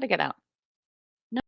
Gotta get out. No.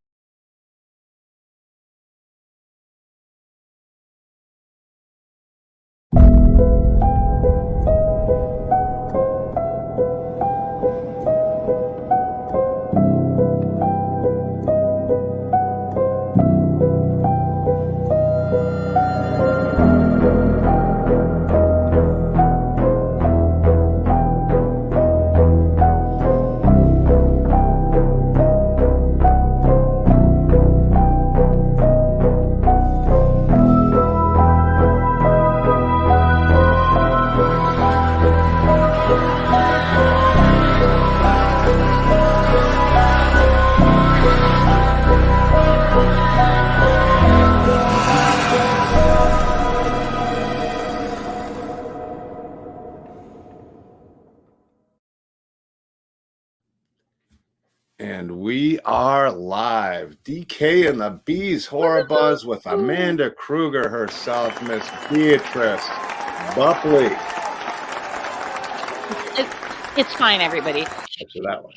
And we are live. DK and the Bees Horror Buzz with Amanda Kruger herself, Miss Beatrice Boepple. It's fine, everybody. That one.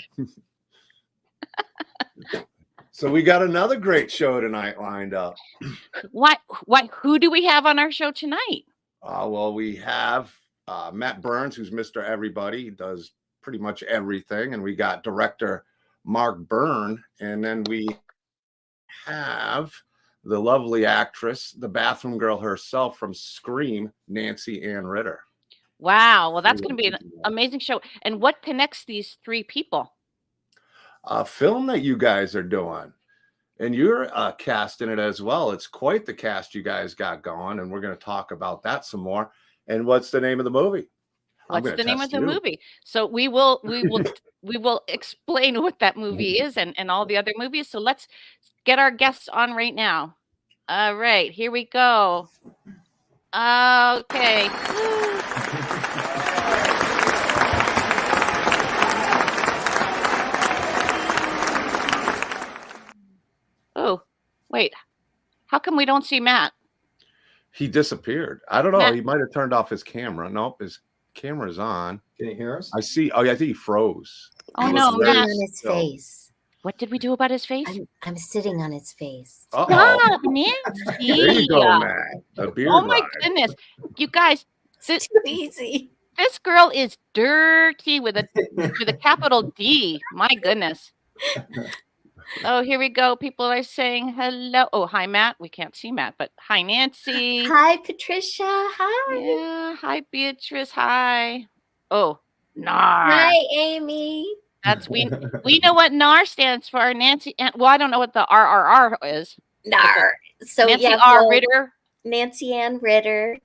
So we got another great show tonight lined up. What? Who do we have on our show tonight? Well, we have Matt Byrne, who's Mr. Everybody. He does pretty much everything. And we got director Mark Byrne. And then we have the lovely actress, the bathroom girl herself from Scream, Nancy Ann Ritter. Wow. Well, that's going to be an amazing show. And what connects these three people? A film that you guys are doing. And you're cast in it as well. It's quite the cast you guys got going. And we're going to talk about that some more. And what's the name of the movie? What's the name of the movie? So we will explain what that movie is and all the other movies. So let's get our guests on right now. All right, here we go. Okay. Oh, wait. How come we don't see Matt? He disappeared. I don't know. Matt. He might have turned off his camera. Nope, his camera's on. Can you hear us? I see. Oh, yeah, I think he froze. Oh, no, Matt. On his face. What did we do about his face? I'm sitting on his face. Stop, Nancy. There you go, Matt. A beard Oh, my ride. goodness. You guys, It's too easy. this girl is dirty with a capital D. My goodness. Oh, here we go. People are saying hello. Oh, hi, Matt. We can't see Matt, but hi, Nancy. Hi, Patricia. Hi. Yeah. Hi, Beatrice. Hi. Oh, NAR. Hi, Amy. That's we know what NAR stands for. Nancy. Well, I don't know what the RRR is. NAR. So Nancy yeah, R. Ritter. Nancy Ann Ritter.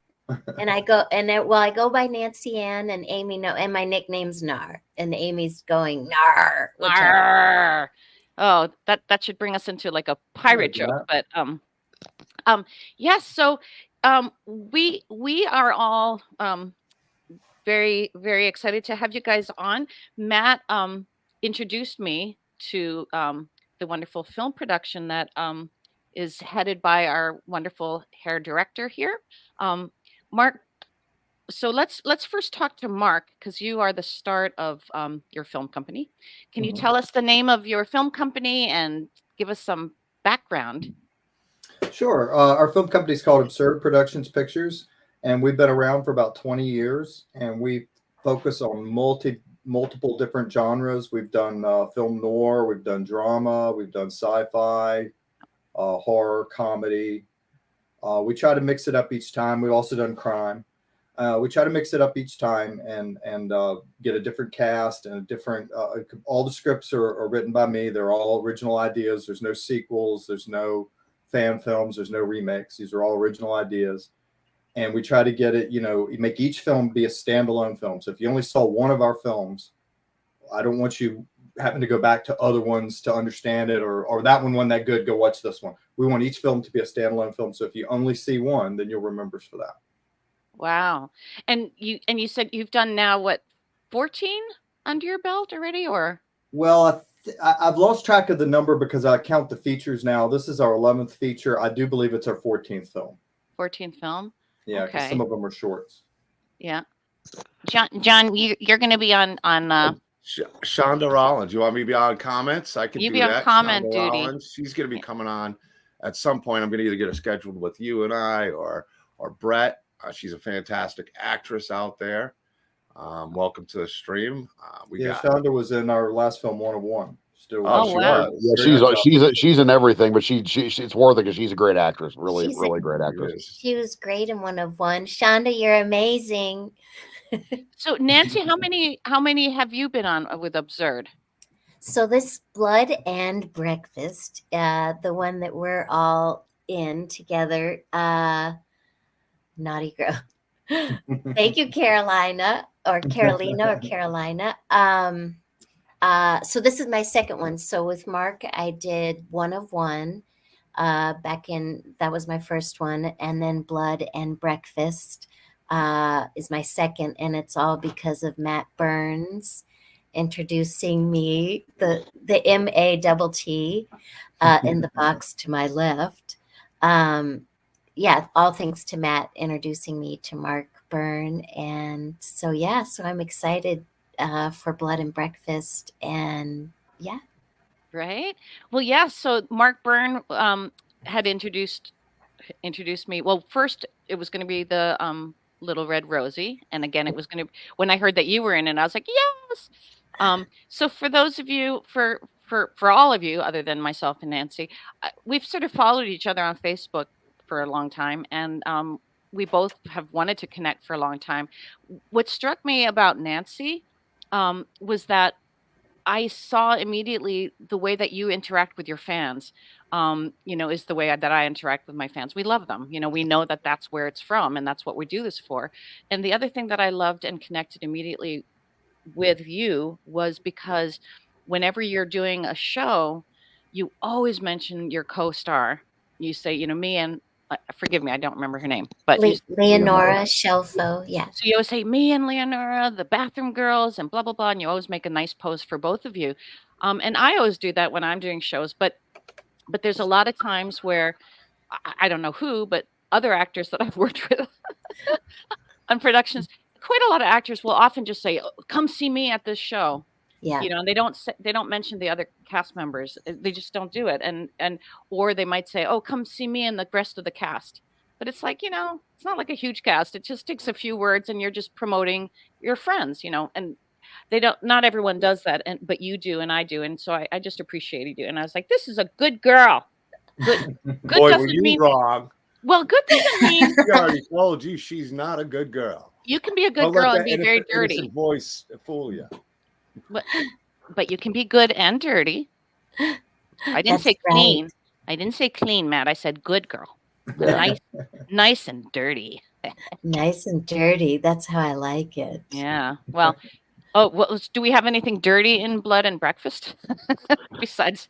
And I go by Nancy Ann and Amy. No, and my nickname's Nar. And Amy's going NAR. NAR. Oh, that should bring us into like a pirate joke, but yes. So we are all very, very excited to have you guys on. Matt introduced me to the wonderful film production that is headed by our wonderful hair director here, Mark. So let's first talk to Mark, because you are the start of your film company. Can you tell us the name of your film company and give us some background? Sure. Our film company is called Absurd Productions Pictures, and we've been around for about 20 years, and we focus on multiple different genres. We've done film noir, we've done drama, we've done sci-fi, horror, comedy. We try to mix it up each time. We've also done crime. We try to mix it up each time and get a different cast and a different. All the scripts are written by me. They're all original ideas. There's no sequels. There's no fan films. There's no remakes. These are all original ideas, and we try to get it. Make each film be a standalone film. So if you only saw one of our films, I don't want you having to go back to other ones to understand it, or that one wasn't that good. Go watch this one. We want each film to be a standalone film. So if you only see one, then you'll remember us for that. Wow. And you said you've done now what, 14 under your belt already, or? Well, I've lost track of the number because I count the features now. This is our 11th feature. I do believe it's our 14th film. 14th film? Yeah, because Okay. some of them are shorts. Yeah. John, you're going to be on Shonda Rollins. You want me to be on comments? I could You do be on that. comment Shonda duty. Rollins. She's going to be coming on at some point. I'm going to either get her scheduled with you and I or Brett. She's a fantastic actress out there. Welcome to the stream. Shonda was in our last film, One of One. She wow. was. Yeah, she's in everything, but it's worth it because she's a great actress. Really great actress. She was great in One of One. Shonda, you're amazing. So Nancy, how many have you been on with Absurd? So this Blood and Breakfast, the one that we're all in together, naughty girl. Thank you, Carolina. So this is my second one. So with Mark, I did One of One that was my first one, and then Blood and Breakfast is my second, and it's all because of Matt Burns introducing me, the MATT in the box to my left. All thanks to Matt introducing me to Mark Byrne. And so I'm excited for Blood and Breakfast. And Right. Well, so Mark Byrne had introduced me. Well, first it was going to be the Little Red Rosie, and again it was going to, when I heard that you were in it, I was like, yes. So for those of you, for all of you other than myself and Nancy, we've sort of followed each other on Facebook for a long time, and we both have wanted to connect for a long time. What struck me about Nancy was that I saw immediately the way that you interact with your fans, is the way that I interact with my fans. We love them. We know that that's where it's from, and that's what we do this for. And the other thing that I loved and connected immediately with you was because whenever you're doing a show, you always mention your co-star. You say, me and forgive me, I don't remember her name, but Leonora Shelfo. Yeah. So you always say me and Leonora, the bathroom girls, and blah blah blah, and you always make a nice pose for both of you. And I always do that when I'm doing shows, but there's a lot of times where I don't know who, but other actors that I've worked with on productions, quite a lot of actors will often just say, oh, "Come see me at this show." Yeah. And they don't mention the other cast members. They just don't do it. And or they might say, "Oh, come see me and the rest of the cast." But it's like, it's not like a huge cast. It just takes a few words and you're just promoting your friends, and not everyone does that. But you do, and I do. And so I just appreciated you. And I was like, this is a good girl. Good Boy, were you wrong. Well, good doesn't mean She already told you she's not a good girl. You can be a good girl and be very dirty. Voice fool you. But you can be good and dirty. I didn't say clean. Right. I didn't say clean, Matt. I said good girl. Nice and dirty. Nice and dirty. That's how I like it. Yeah. Well, do we have anything dirty in Blood and Breakfast besides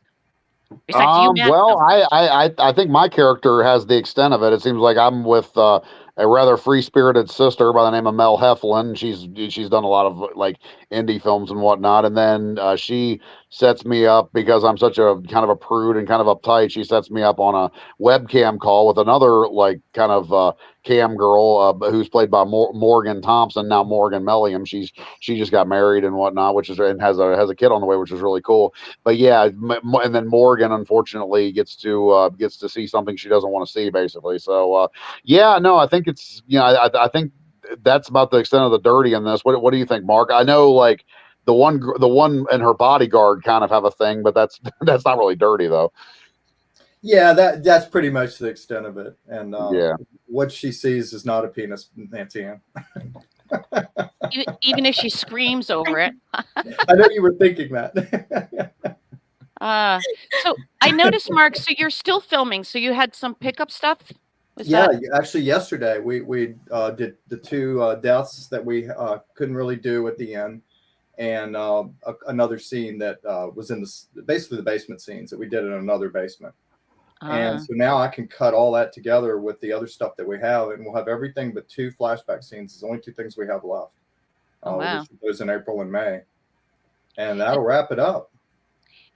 you, Matt? Well, I think my character has the extent of it. It seems like I'm with a rather free-spirited sister by the name of Mel Heflin. She's done a lot of like indie films and whatnot, and then she sets me up because I'm such a kind of a prude and kind of uptight. She sets me up on a webcam call with another like kind of cam girl who's played by Morgan Thompson, now Morgan Melliam. She just got married and whatnot, and has a kid on the way, which is really cool. But yeah, and then Morgan unfortunately gets to see something she doesn't want to see, basically. So I think it's I think that's about the extent of the dirty in this. What do you think, Mark? I know like the one and her bodyguard kind of have a thing, but that's not really dirty though. Yeah, that's pretty much the extent of it. And what she sees is not a penis, Nancy Ann. Even if she screams over it. I know you were thinking that. So I noticed, Mark, so you're still filming. So you had some pickup stuff? Actually yesterday we did the two deaths that we couldn't really do at the end. And another scene that was in basically the basement scenes that we did in another basement. And so now I can cut all that together with the other stuff that we have, and we'll have everything but two flashback scenes. There's only two things we have left. Wow. Those in April and May, and that'll wrap it up.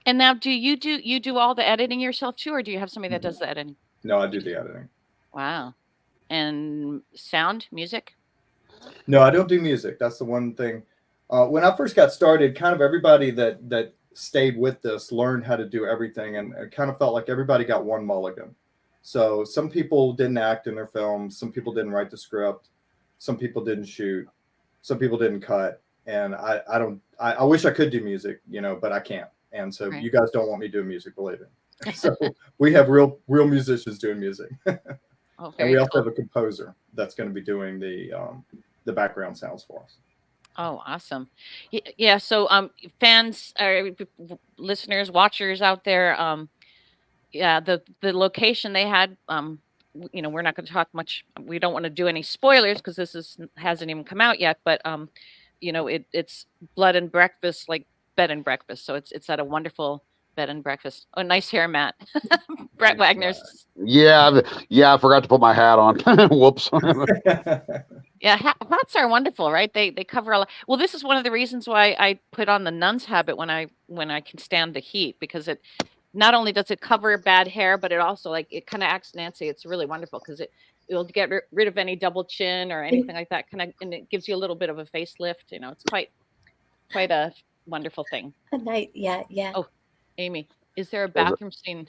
And now, do you do all the editing yourself too, or do you have somebody that does the editing? No, I do the editing. Wow. And sound, music? No, I don't do music. That's the one thing. When I first got started, kind of everybody that stayed with this learned how to do everything, and it kind of felt like everybody got one mulligan. So some people didn't act in their films, some people didn't write the script, some people didn't shoot, some people didn't cut, and I wish I could do music, but I can't. And so Right. you guys don't want me doing music, believe me. So we have real musicians doing music. Oh, And we very also cool. have a composer that's going to be doing the background sounds for us. Oh, awesome. Yeah. So, fans, listeners, watchers out there, yeah, the location they had, we're not going to talk much. We don't want to do any spoilers because hasn't even come out yet. But it's Blood and Breakfast, like bed and breakfast. So it's at a wonderful bed and breakfast. Oh, nice hair, Matt. Brett Wagner's. Yeah, I forgot to put my hat on. Whoops. Yeah, hats are wonderful, right? They cover a lot. Well, this is one of the reasons why I put on the nun's habit when I can stand the heat, because it not only does it cover bad hair, but it also, like, it kind of acts, Nancy. It's really wonderful because it'll get rid of any double chin or anything like that. And it gives you a little bit of a facelift. It's quite a wonderful thing. A night, yeah. Oh, Amy, is there a bathroom scene?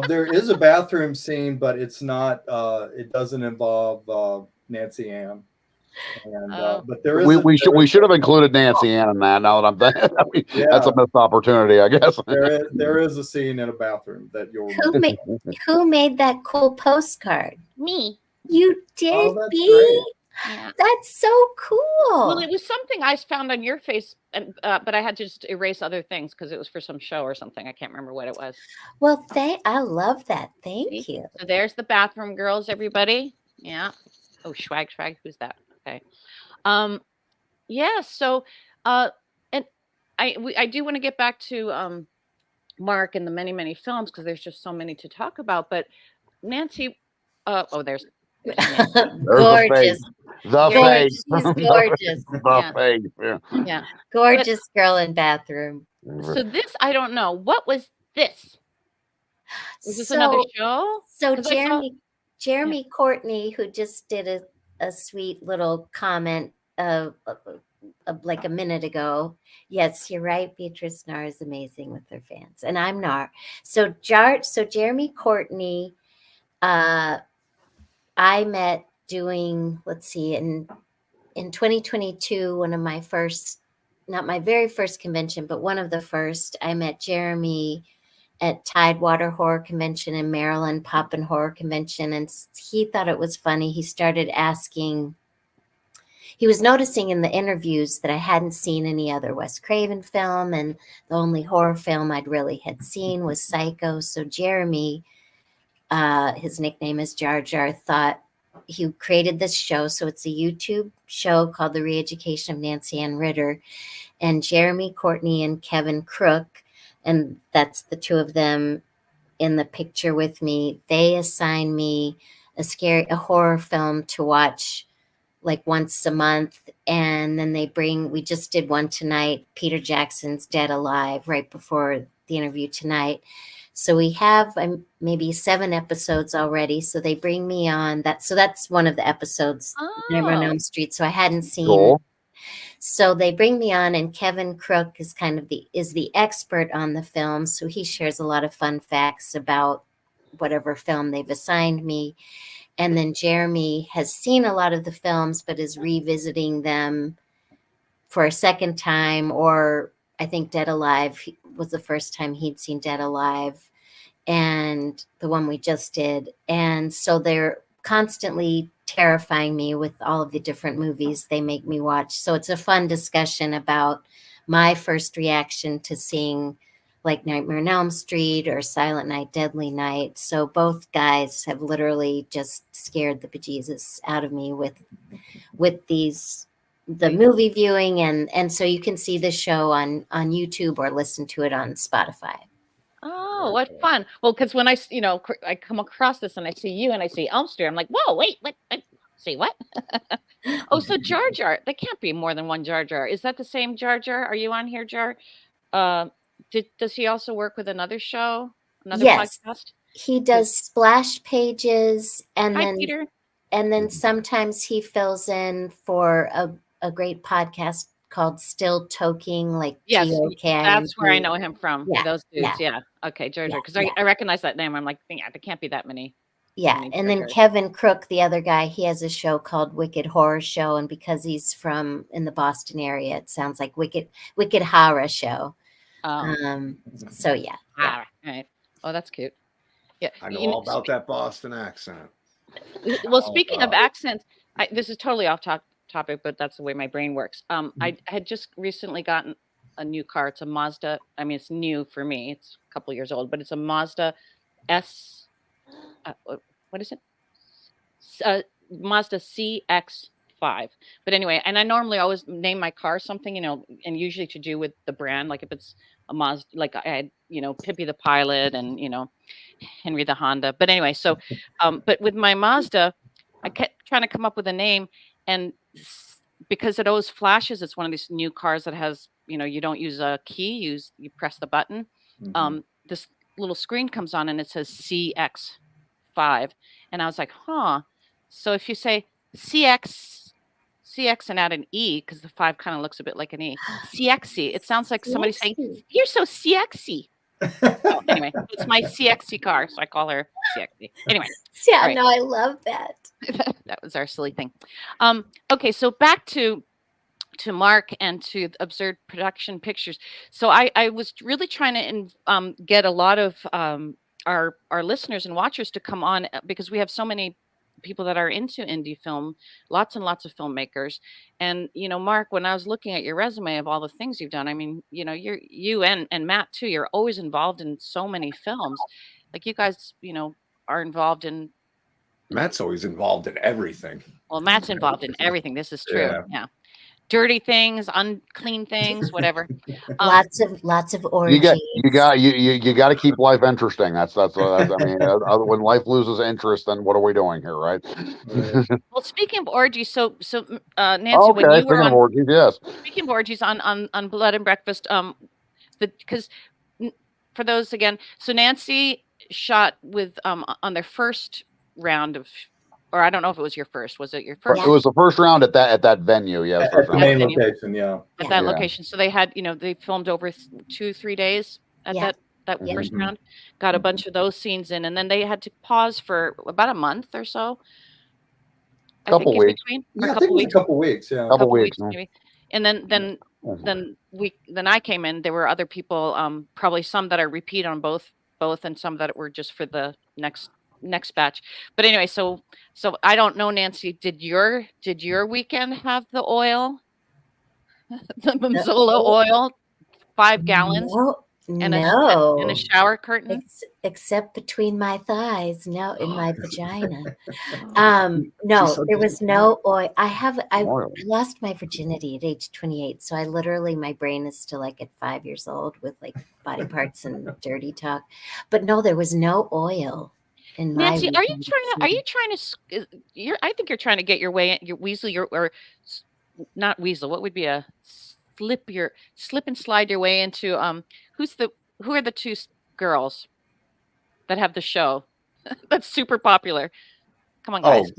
There is a bathroom scene, but it's not. It doesn't involve Nancy Ann. And but there is. We should have included Nancy Ann in that. Now that I'm thinking, that's a missed opportunity, I guess. There is a scene in a bathroom that you'll. Who made that cool postcard? Me. You did, Oh, that's Bea? Yeah. That's so cool. Well, it was something I found on your face, but I had to just erase other things because it was for some show or something. I can't remember what it was. Well, I love that. Thank you. So there's the bathroom girls, everybody. Yeah. Oh, swag. Who's that? Okay. Yeah. So, and I do want to get back to Mark and the many films, because there's just so many to talk about. But Nancy, there's gorgeous. The face. She's gorgeous. The face. Yeah. Gorgeous girl in bathroom. So this, I don't know. What was this? Was this another show? So Jeremy Courtney, who just did a sweet little comment like a minute ago. Yes, you're right. Beatrice Nar is amazing with her fans, and I'm Nar. So Jeremy Courtney, I met doing, let's see, in 2022, one of my first, not my very first convention, but one of the first, I met Jeremy at Tidewater Horror Convention in Maryland, Poppin' Horror Convention, and he thought it was funny. He started asking, he was noticing in the interviews that I hadn't seen any other Wes Craven film, and the only horror film I'd really had seen was Psycho. So Jeremy, his nickname is Jar Jar, thought he created this show. So it's a YouTube show called The Re-Education of Nancy Ann Ritter, and Jeremy Courtney and Kevin Crook, and that's the two of them in the picture with me. They assign me a horror film to watch like once a month. And then we just did one tonight, Peter Jackson's Dead Alive, right before the interview tonight. So we have maybe 7 episodes already. So they bring me on so that's one of the episodes, Nightmare on Elm Street. So I hadn't seen. Cool. So they bring me on, and Kevin Crook is the expert on the film. So he shares a lot of fun facts about whatever film they've assigned me. And then Jeremy has seen a lot of the films, but is revisiting them for a second time, or I think Dead Alive was the first time he'd seen Dead Alive, and the one we just did. And so they're constantly terrifying me with all of the different movies they make me watch. So it's a fun discussion about my first reaction to seeing like Nightmare on Elm Street or Silent Night, Deadly Night. So both guys have literally just scared the bejesus out of me with the movie viewing. And so you can see the show on YouTube or listen to it on Spotify. Oh, what fun. Well, because when I come across this and I see you and I see Elm Street, I'm like, whoa, wait, what? See what? Oh, so Jar Jar. There can't be more than one Jar Jar. Is that the same Jar Jar? Are you on here, Jar? Does he also work with another show? Another podcast? He does Splash Pages, and Peter. then sometimes he fills in for a great podcast called Still Toking, like Yes, TOKING. that's where I know him from. Yeah, Those dudes. Yeah. Okay, Jojo. Yeah, Because yeah. I recognize that name. I'm like, yeah, there can't be that many. Yeah, many and then Jojos. Kevin Crook, the other guy, he has a show called Wicked Horror Show, and because he's from in the Boston area, it sounds like Wicked Horror Show. Oh, So yeah. all right. Oh, that's cute. Yeah. I know all about that Boston accent. Well, speaking of accents, this is totally off topic, but that's the way my brain works. I had just recently gotten a new car. It's a Mazda. I mean, it's new for me. It's a couple years old, but it's a Mazda S. What is it? Mazda CX-5. But anyway, and I normally always name my car something, and usually to do with the brand. Like if it's a Mazda, like I had, Pippi the Pilot and, Henry the Honda. But anyway, so, but with my Mazda, I kept trying to come up with a name, and because it always flashes, it's one of these new cars that has, you don't use a key, you press the button. This little screen comes on and it says CX-5, and I was like, huh. So if you say CX and add an E, because the 5 kind of looks a bit like an E, CXy, it sounds like somebody saying, "You're so CXy." So anyway, it's my CXy car, so I call her CXy. Anyway, Yeah, right. no, I love that. That was our silly thing. Okay, so back to Mark and to Absurd Production Pictures. So I was really trying to get a lot of our listeners and watchers to come on, because we have so many people that are into indie film, lots and lots of filmmakers. And Mark, when I was looking at your resume of all the things you've done, I mean, you and Matt too, you're always involved in so many films. Like you guys, are involved in. Matt's always involved in everything. Well, Matt's involved in everything. This is true. Yeah. Dirty things, unclean things, whatever. Lots of orgies. You got to keep life interesting. That's I mean, when life loses interest, then what are we doing here, right? Well, speaking of orgies, so Nancy, okay, when you were on orgies, yes. Speaking of orgies on Blood and Breakfast, because for those again, so Nancy shot with on their first round of. Or I don't know if it was your first. Was it your first? It was the first round at that venue. Yeah, at the main location. Yeah, at that location. So they had, they filmed over 2-3 days at that first round. Got a bunch of those scenes in, and then they had to pause for about a month or so. A couple weeks. Yeah, I think it was a couple weeks. Yeah, a couple weeks maybe. And then I came in. There were other people, probably some that are repeat on both, and some that were just for the next batch. But anyway, so I don't know, Nancy, did your weekend have the oil, the Manzola oil, 5 gallons? And a shower curtain, except between my thighs. No, in my vagina. No, there was no oil. I lost my virginity at age 28, so I literally, my brain is still like at 5 years old with like body parts and dirty talk. But no, there was no oil. Nancy, are you trying to? I think you're trying to get your way in, your weasel, or not weasel. What would be a slip and slide your way into? Who are the 2 girls that have the show that's super popular? Come on, guys.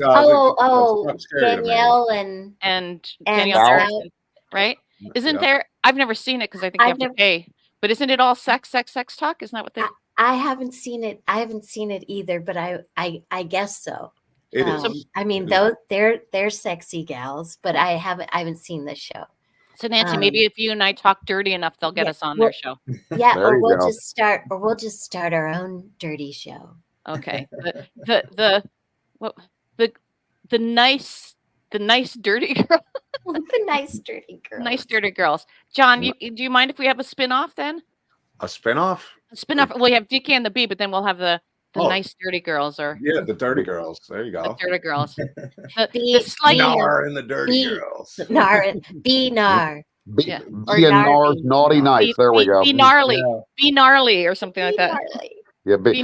Danielle and Danielle Harrison, right? Isn't there? I've never seen it because I think you have to pay. But isn't it all sex talk? Isn't that what they? I haven't seen it. I haven't seen it either, but I guess so. It is. I mean, they're sexy gals, but I haven't seen the show. So Nancy, maybe if you and I talk dirty enough, they'll get us on their show. Yeah, or we'll just start our own dirty show. Okay. The nice dirty girl. The nice dirty girl. Nice dirty girls. John, do you mind if we have a spin-off then? A spin-off? A spin-off. Well, we have DK and the B, but then we'll have the nice dirty girls, or the dirty girls. There you go. The dirty girls. The slight Nar and the dirty girls. Be Nar. Be Nar's naughty nights. There we go. Be gnarly. Yeah. Be gnarly or something like that. Gnarly. Yeah, be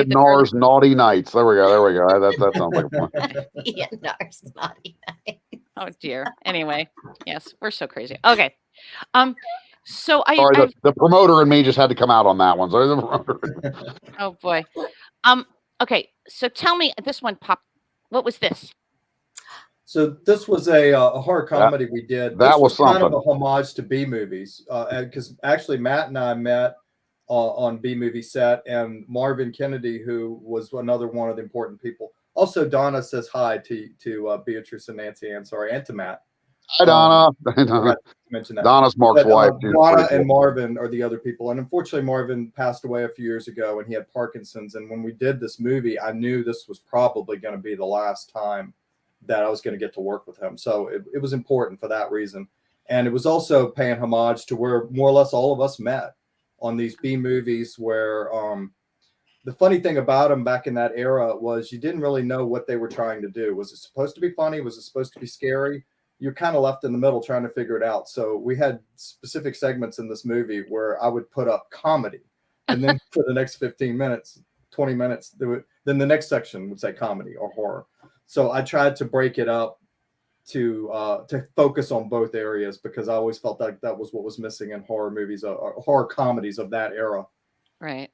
Nar's naughty nights. There we go. That sounds like a plan. Be Nar's naughty nights. Oh dear. Anyway, yes, we're so crazy. Okay. So the promoter and me just had to come out on that one. Sorry, the promoter. Oh boy. Okay. So tell me, this one popped. What was this? So this was a horror comedy we did. that This was kind of something. a homage to B movies, because actually Matt and I met on B movie set, and Marvin Kennedy, who was another one of the important people. Also, Donna says hi to Beatrice and Nancy Ann, sorry, and to Matt. Hi, Donna. Forgot to mention that. Donna's Mark's But wife. She's Donna pretty cool. and Marvin are the other people. And unfortunately, Marvin passed away a few years ago, and he had Parkinson's. And when we did this movie, I knew this was probably going to be the last time that I was going to get to work with him. So it was important for that reason. And it was also paying homage to where more or less all of us met on these B movies, where the funny thing about them back in that era was you didn't really know what they were trying to do. Was it supposed to be funny? Was it supposed to be scary? You're kind of left in the middle trying to figure it out. So we had specific segments in this movie where I would put up comedy, and then for the next 15 minutes, 20 minutes, then the next section would say comedy or horror. So I tried to break it up to focus on both areas, because I always felt like that was what was missing in horror movies or horror comedies of that era. Right.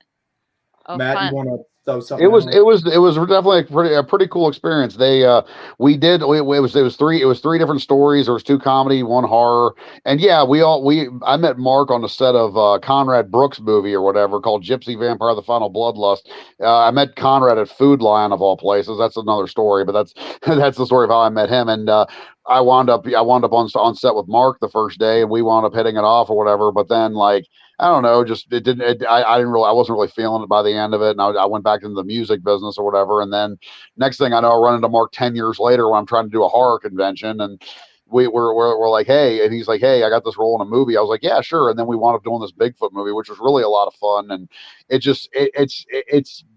Oh, Matt, fun. you want to throw something? It was definitely a pretty cool experience. It was three different stories. There was two comedy, one horror, and yeah, I met Mark on the set of Conrad Brooks' movie or whatever called Gypsy Vampire: The Final Bloodlust. I met Conrad at Food Lion of all places. That's another story, but that's that's the story of how I met him. And I wound up on set with Mark the first day, and we wound up hitting it off or whatever. But then, like, I don't know, just it didn't. I wasn't really feeling it by the end of it, and I went back into the music business or whatever. And then next thing I know, I run into Mark 10 years later when I'm trying to do a horror convention, and we're like, hey, and he's like, hey, I got this role in a movie. I was like, yeah, sure. And then we wound up doing this Bigfoot movie, which was really a lot of fun, and it's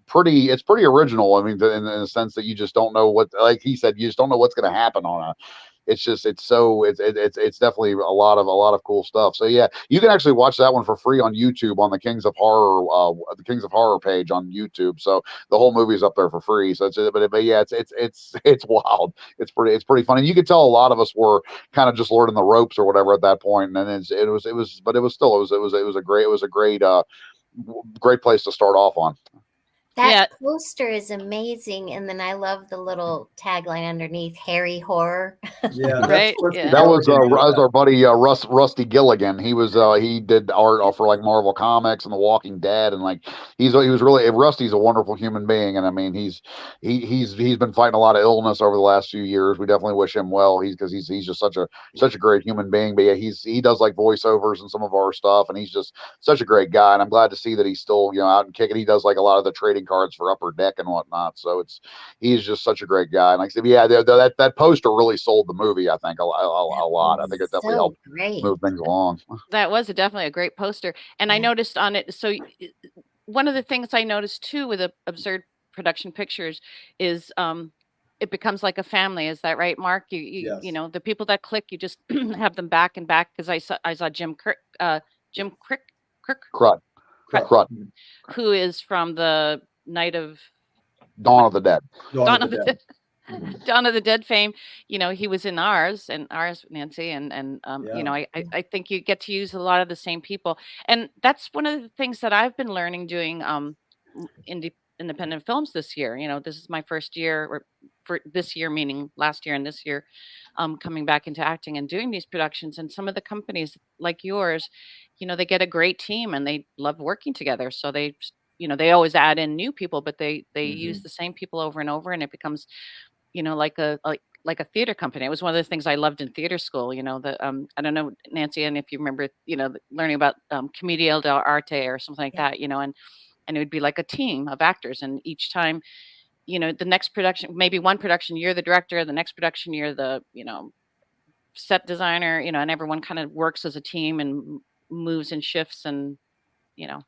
pretty original. I mean, in the sense that you just don't know what, like he said, you just don't know what's going to happen on a. It's definitely a lot of cool stuff. So yeah, you can actually watch that one for free on YouTube on the Kings of Horror page on YouTube. So the whole movie's up there for free. So but yeah, it's wild. It's pretty funny. And you could tell a lot of us were kind of just learning the ropes or whatever at that point. And then it was a great place to start off on. That poster is amazing, and then I love the little tagline underneath: "Harry Horror." Yeah, right. That was our buddy Rusty Gilligan. He did art for like Marvel Comics and The Walking Dead, and like Rusty's a wonderful human being, and I mean he's been fighting a lot of illness over the last few years. We definitely wish him well. He's just such a great human being. But yeah, he does like voiceovers and some of our stuff, and he's just such a great guy. And I'm glad to see that he's still out and kicking. He does like a lot of the trading cards for Upper Deck and whatnot. So he's just such a great guy. And like I said, yeah, that poster really sold the movie, I think, a lot. I think it definitely helped move things along. That was definitely a great poster. And I noticed on it, so one of the things I noticed too with Absurd Production Pictures is it becomes like a family. Is that right, Mark? Yes. You know, the people that click, you just have them back and back, because I saw Jim Kruk, who is from the Dawn of the Dead. Dawn of the Dead fame. You know, he was in ours, Nancy, and you know, I think you get to use a lot of the same people, and that's one of the things that I've been learning doing independent films this year. You know, this is my first year, or for this year, meaning last year and this year, coming back into acting and doing these productions. And some of the companies like yours, you know, they get a great team and they love working together. So they always add in new people, but they use the same people over and over, and it becomes, you know, like a theater company. It was one of the things I loved in theater school. You know, I don't know, Nancy, and if you remember, you know, learning about Commedia dell'arte or something like that, you know, and it would be like a team of actors, and each time, you know, the next production, maybe one production you're the director, the next production you're the, you know, set designer, you know, and everyone kind of works as a team and moves and shifts, and you know,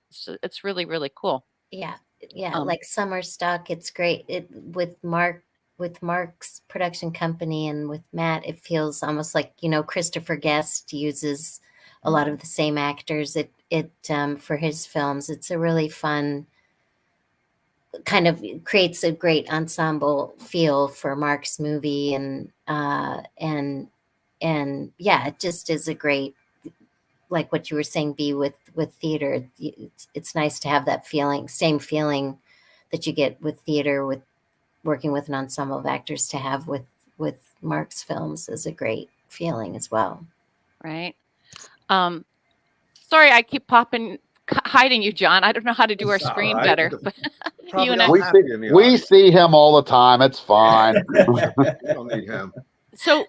it's really, really cool. Yeah. Like Summer Stock, it's great. With Mark's production company and with Matt, it feels almost like, you know, Christopher Guest uses a lot of the same actors for his films. It's a really fun, kind of creates a great ensemble feel for Mark's movie, and yeah, it just is a great, like what you were saying, B, with theater. It's nice to have that same feeling that you get with theater, with working with an ensemble of actors, to have with with Mark's films is a great feeling as well. Right. Sorry, I keep hiding you, John. I don't know how to do our screen better. But you and I. We see him all the time. It's fine. We don't need him. So,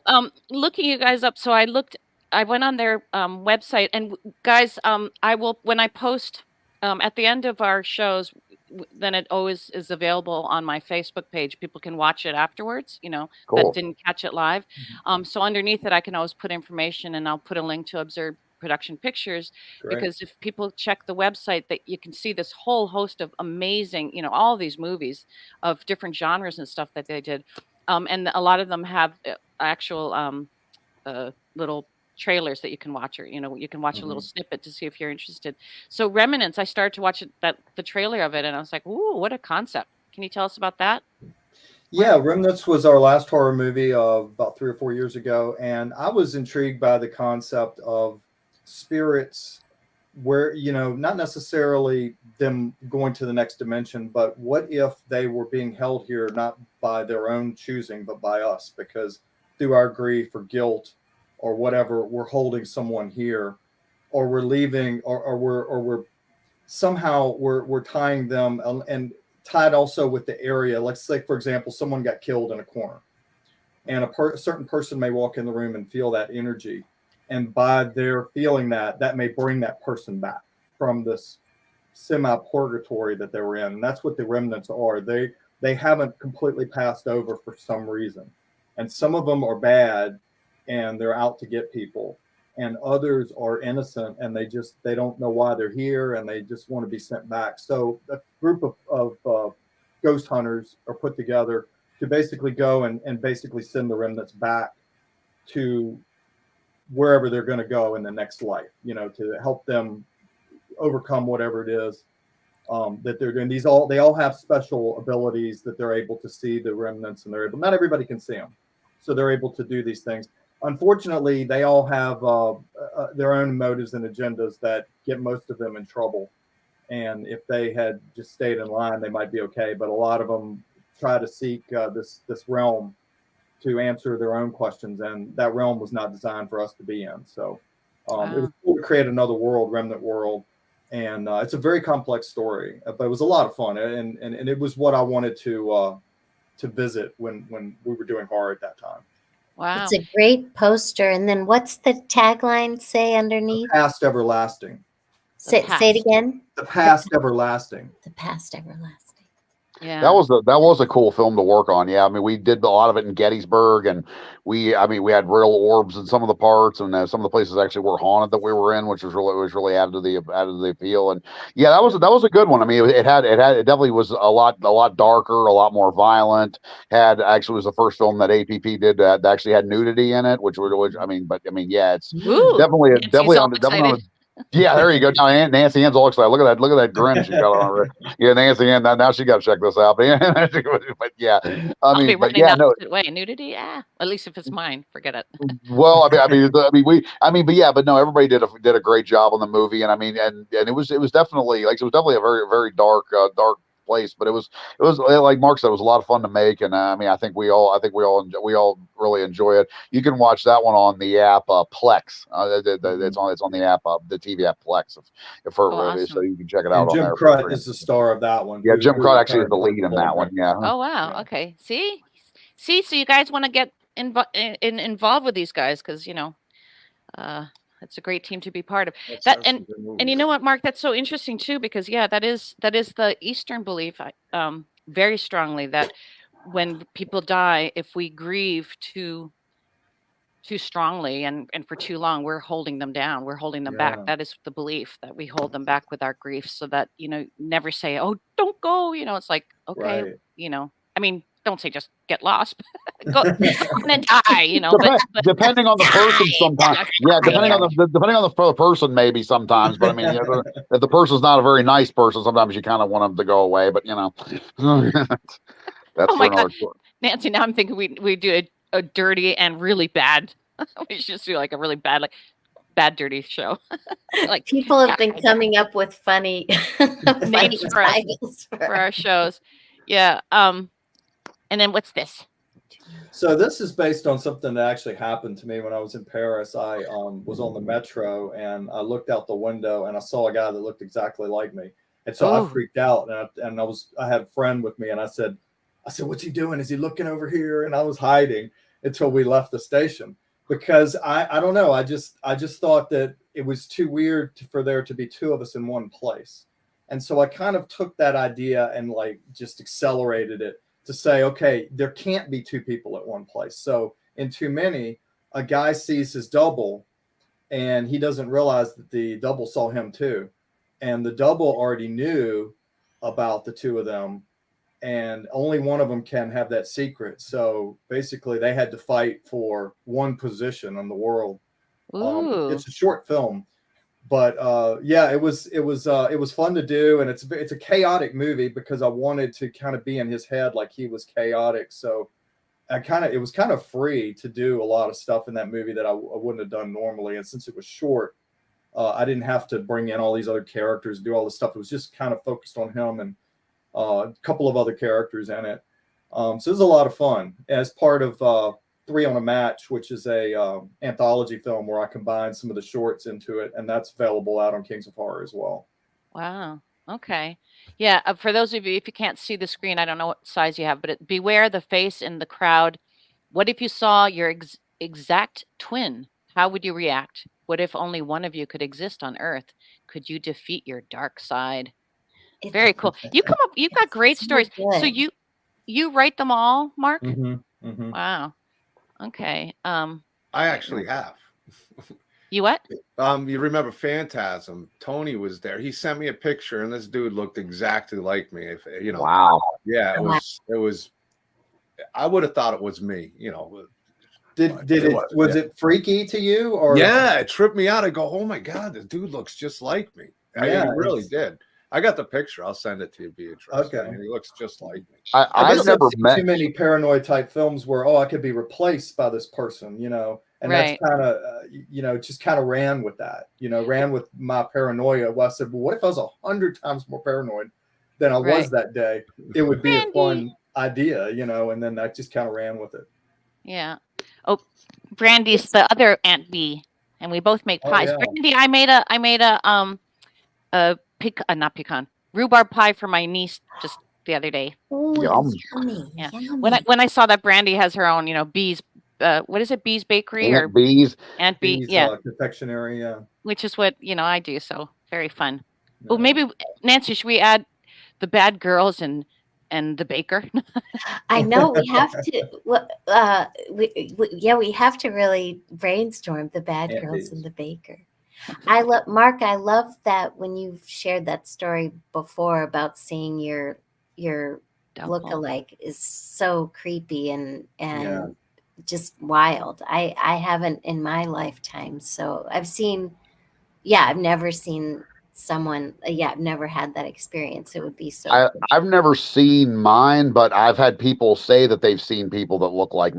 looking you guys up. So I went on their website, and guys, I will, when I post at the end of our shows, then it always is available on my Facebook page. People can watch it afterwards, Cool. that didn't catch it live. So underneath it, I can always put information, and I'll put a link to Observe Production Pictures. Great. Because if people check the website, that you can see this whole host of amazing, all these movies of different genres and stuff that they did. And a lot of them have actual little trailers that you can watch, or you can watch a little snippet to see if you're interested. So Remnants, I started to watch the trailer of it, and I was like, ooh, what a concept. Can you tell us about that? Yeah, Remnants was our last horror movie about 3 or 4 years ago, and I was intrigued by the concept of spirits, where not necessarily them going to the next dimension, but what if they were being held here not by their own choosing, but by us, because through our grief or guilt or whatever, we're holding someone here, or we're leaving, or we're somehow we're tying them, and tied also with the area. Let's say, for example, someone got killed in a corner, and a certain person may walk in the room and feel that energy, and by their feeling that may bring that person back from this semi-purgatory that they were in. And that's what the remnants are. They haven't completely passed over for some reason, and some of them are bad and they're out to get people, and others are innocent and they don't know why they're here, and they just want to be sent back. So a group of ghost hunters are put together to basically go and basically send the remnants back to wherever they're going to go in the next life, to help them overcome whatever it is that they're doing. They all have special abilities that they're able to see the remnants, and not everybody can see them, so they're able to do these things. Unfortunately, they all have their own motives and agendas that get most of them in trouble. And if they had just stayed in line, they might be okay. But a lot of them try to seek this realm to answer their own questions, and that realm was not designed for us to be in. So it was cool to create another world, remnant world, and it's a very complex story, but it was a lot of fun, and it was what I wanted to visit when we were doing horror at that time. Wow. It's a great poster. And then what's the tagline say underneath? The past everlasting. Say it again. The past everlasting. The past everlasting. Yeah. That was a cool film to work on. Yeah, I mean, we did a lot of it in Gettysburg, and we had real orbs in some of the parts, and some of the places actually were haunted that we were in, which was really added to the appeal. And yeah, that was a good one. I mean, it definitely was a lot darker, a lot more violent. Was the first film that APP did that actually had nudity in it, yeah, it's definitely on. Yeah, there you go. Now Nancy Ann's all excited. Look at that grin she got on her. Yeah, Nancy Ann. Now she got to check this out. But yeah, I'll be running the opposite way. Nudity, yeah. At least if it's mine, forget it. Well, everybody did a great job on the movie, and it was definitely a very, very dark place, but it was like Mark said, it was a lot of fun to make, and I think we all really enjoy it. You can watch that one on the app Plex. It's on the app, the TV app Plex. Awesome. So you can check it out. And Jim on there. Crut is the star of that one. Yeah, Jim Crut actually is the lead in that one. Yeah. Oh wow. Yeah. Okay. See, so you guys want to get involved with these guys, because it's a great team to be part of. And you know what, Mark, that's so interesting too, because that is the Eastern belief, very strongly, that when people die, if we grieve too strongly and for too long, we're holding them down, we're holding them back. That is the belief, that we hold them back with our grief, so that never say, oh, don't go. It's like, okay, right. Don't say just get lost. Go and die, but depending on the person, sometimes. Yeah, depending on the person, maybe sometimes. But if the person's not a very nice person, sometimes you kind of want them to go away. But that's for another story. Nancy, now I'm thinking we do a dirty and really bad. We should just do like a really bad, bad dirty show. Like people have been coming up with funny names for our shows. Yeah. And then what's this? So this is based on something that actually happened to me when I was in Paris. I was on the metro and I looked out the window and I saw a guy that looked exactly like me. And so I Oh, freaked out and I had a friend with me and I said, what's he doing? Is he looking over here? And I was hiding until we left the station because I don't know. I just thought that it was too weird for there to be two of us in one place. And so I kind of took that idea and like just accelerated it to say, okay, there can't be two people at one place. So in Too Many, a guy sees his double and he doesn't realize that the double saw him too. And the double already knew about the two of them. And only one of them can have that secret. So basically, they had to fight for one position in the world. ooh. It's a short film, but yeah, it was fun to do, and it's a chaotic movie because I wanted to kind of be in his head like he was chaotic. So it was kind of free to do a lot of stuff in that movie that I wouldn't have done normally. And since it was short, I didn't have to bring in all these other characters, do all this stuff. It was just kind of focused on him and a couple of other characters in it. So it was a lot of fun as part of Three on a Match, which is a anthology film where I combined some of the shorts into it, and that's available out on Kings of Horror as well. Wow. Okay. Yeah. For those of you, if you can't see the screen, I don't know what size you have, but beware the face in the crowd. What if you saw your exact twin? How would you react? What if only one of you could exist on Earth? Could you defeat your dark side? Very cool. You've got great stories. So good. you write them all, Mark? Mm-hmm, mm-hmm. Wow. Okay. I actually have. You what? You remember Phantasm? Tony was there. He sent me a picture, and this dude looked exactly like me. If you know, Wow. yeah, it was. I would have thought it was me. You know, Was it freaky to you or? Yeah, it tripped me out. I go, oh my god, this dude looks just like me. Yeah, he really did. I got the picture. I'll send it to you, Beatrice. Okay. And he looks just like me. I've never met too many paranoid type films where I could be replaced by this person, you know, and Right. that's kind of just kind of ran with that, ran with my paranoia. Well, I said, well, what if I was 100 times more paranoid than I was that day? It would be a fun idea, and then I just kind of ran with it. Yeah. Oh, Brandy's the other Aunt B, and we both make pies. Yeah. Brandy, I made not pecan, rhubarb pie for my niece just the other day. Oh, yummy. Yeah. Yummy. When I saw that Brandy has her own, Bees, what is it? Bees Bakery Aunt Bees? Aunt B, Bees, yeah. confectionery, yeah. Which is what, I do. So very fun. Yeah. Oh, maybe Nancy, should we add the bad girls and the baker? I know we have to. We have to really brainstorm the bad girls and the baker. Mark. I love that when you've shared that story before about seeing your lookalike is so creepy and just wild. I haven't in my lifetime, so I've never seen someone. I've never had that experience. It would be so cool. I've never seen mine, but I've had people say that they've seen people that look like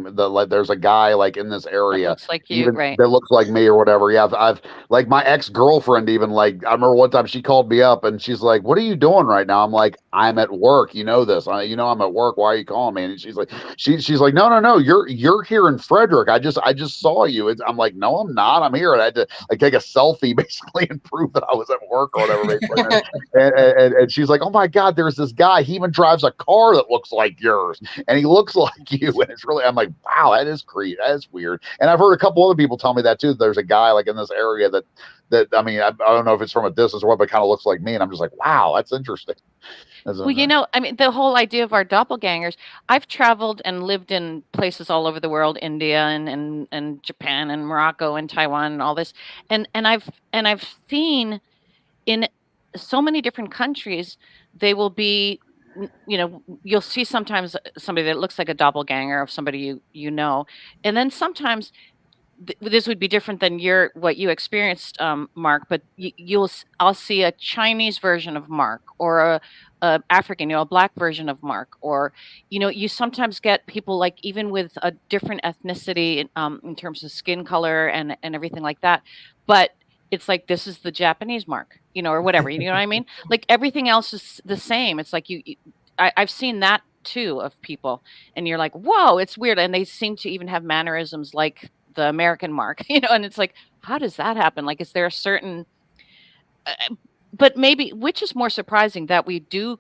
there's a guy like in this area that looks like you, right? That looks like me or whatever. Yeah, I've like my ex-girlfriend even, like, I remember one time she called me up and she's like, what are you doing right now? I'm like, I'm at work. You know this. I'm at work. Why are you calling me? And she's like, no, you're here in Frederick. I just saw you. I'm like, no, I'm not. I'm here. And I had to take a selfie basically and prove that I was at work or whatever. and she's like, oh my God, there's this guy. He even drives a car that looks like yours, and he looks like you. And it's really, I'm like, wow, that is creepy. That is weird. And I've heard a couple other people tell me that too. There's a guy like in this area that I mean, I don't know if it's from a distance or what, but kind of looks like me. And I'm just like, wow, that's interesting. Well, I mean, the whole idea of our doppelgangers, I've traveled and lived in places all over the world, India and Japan and Morocco and Taiwan and all this. And I've seen in so many different countries, they will be, you'll see sometimes somebody that looks like a doppelganger of somebody and then sometimes this would be different than what you experienced, Mark, but I'll see a Chinese version of Mark or a African, a black version of Mark, or, you sometimes get people like even with a different ethnicity in terms of skin color and everything like that. But it's like, this is the Japanese Mark, or whatever, you know what I mean? Like everything else is the same. It's like I've seen that too of people, and you're like, whoa, it's weird, and they seem to even have mannerisms like the American Mark, and it's like, how does that happen? Like, is there a certain but maybe which is more surprising, that we do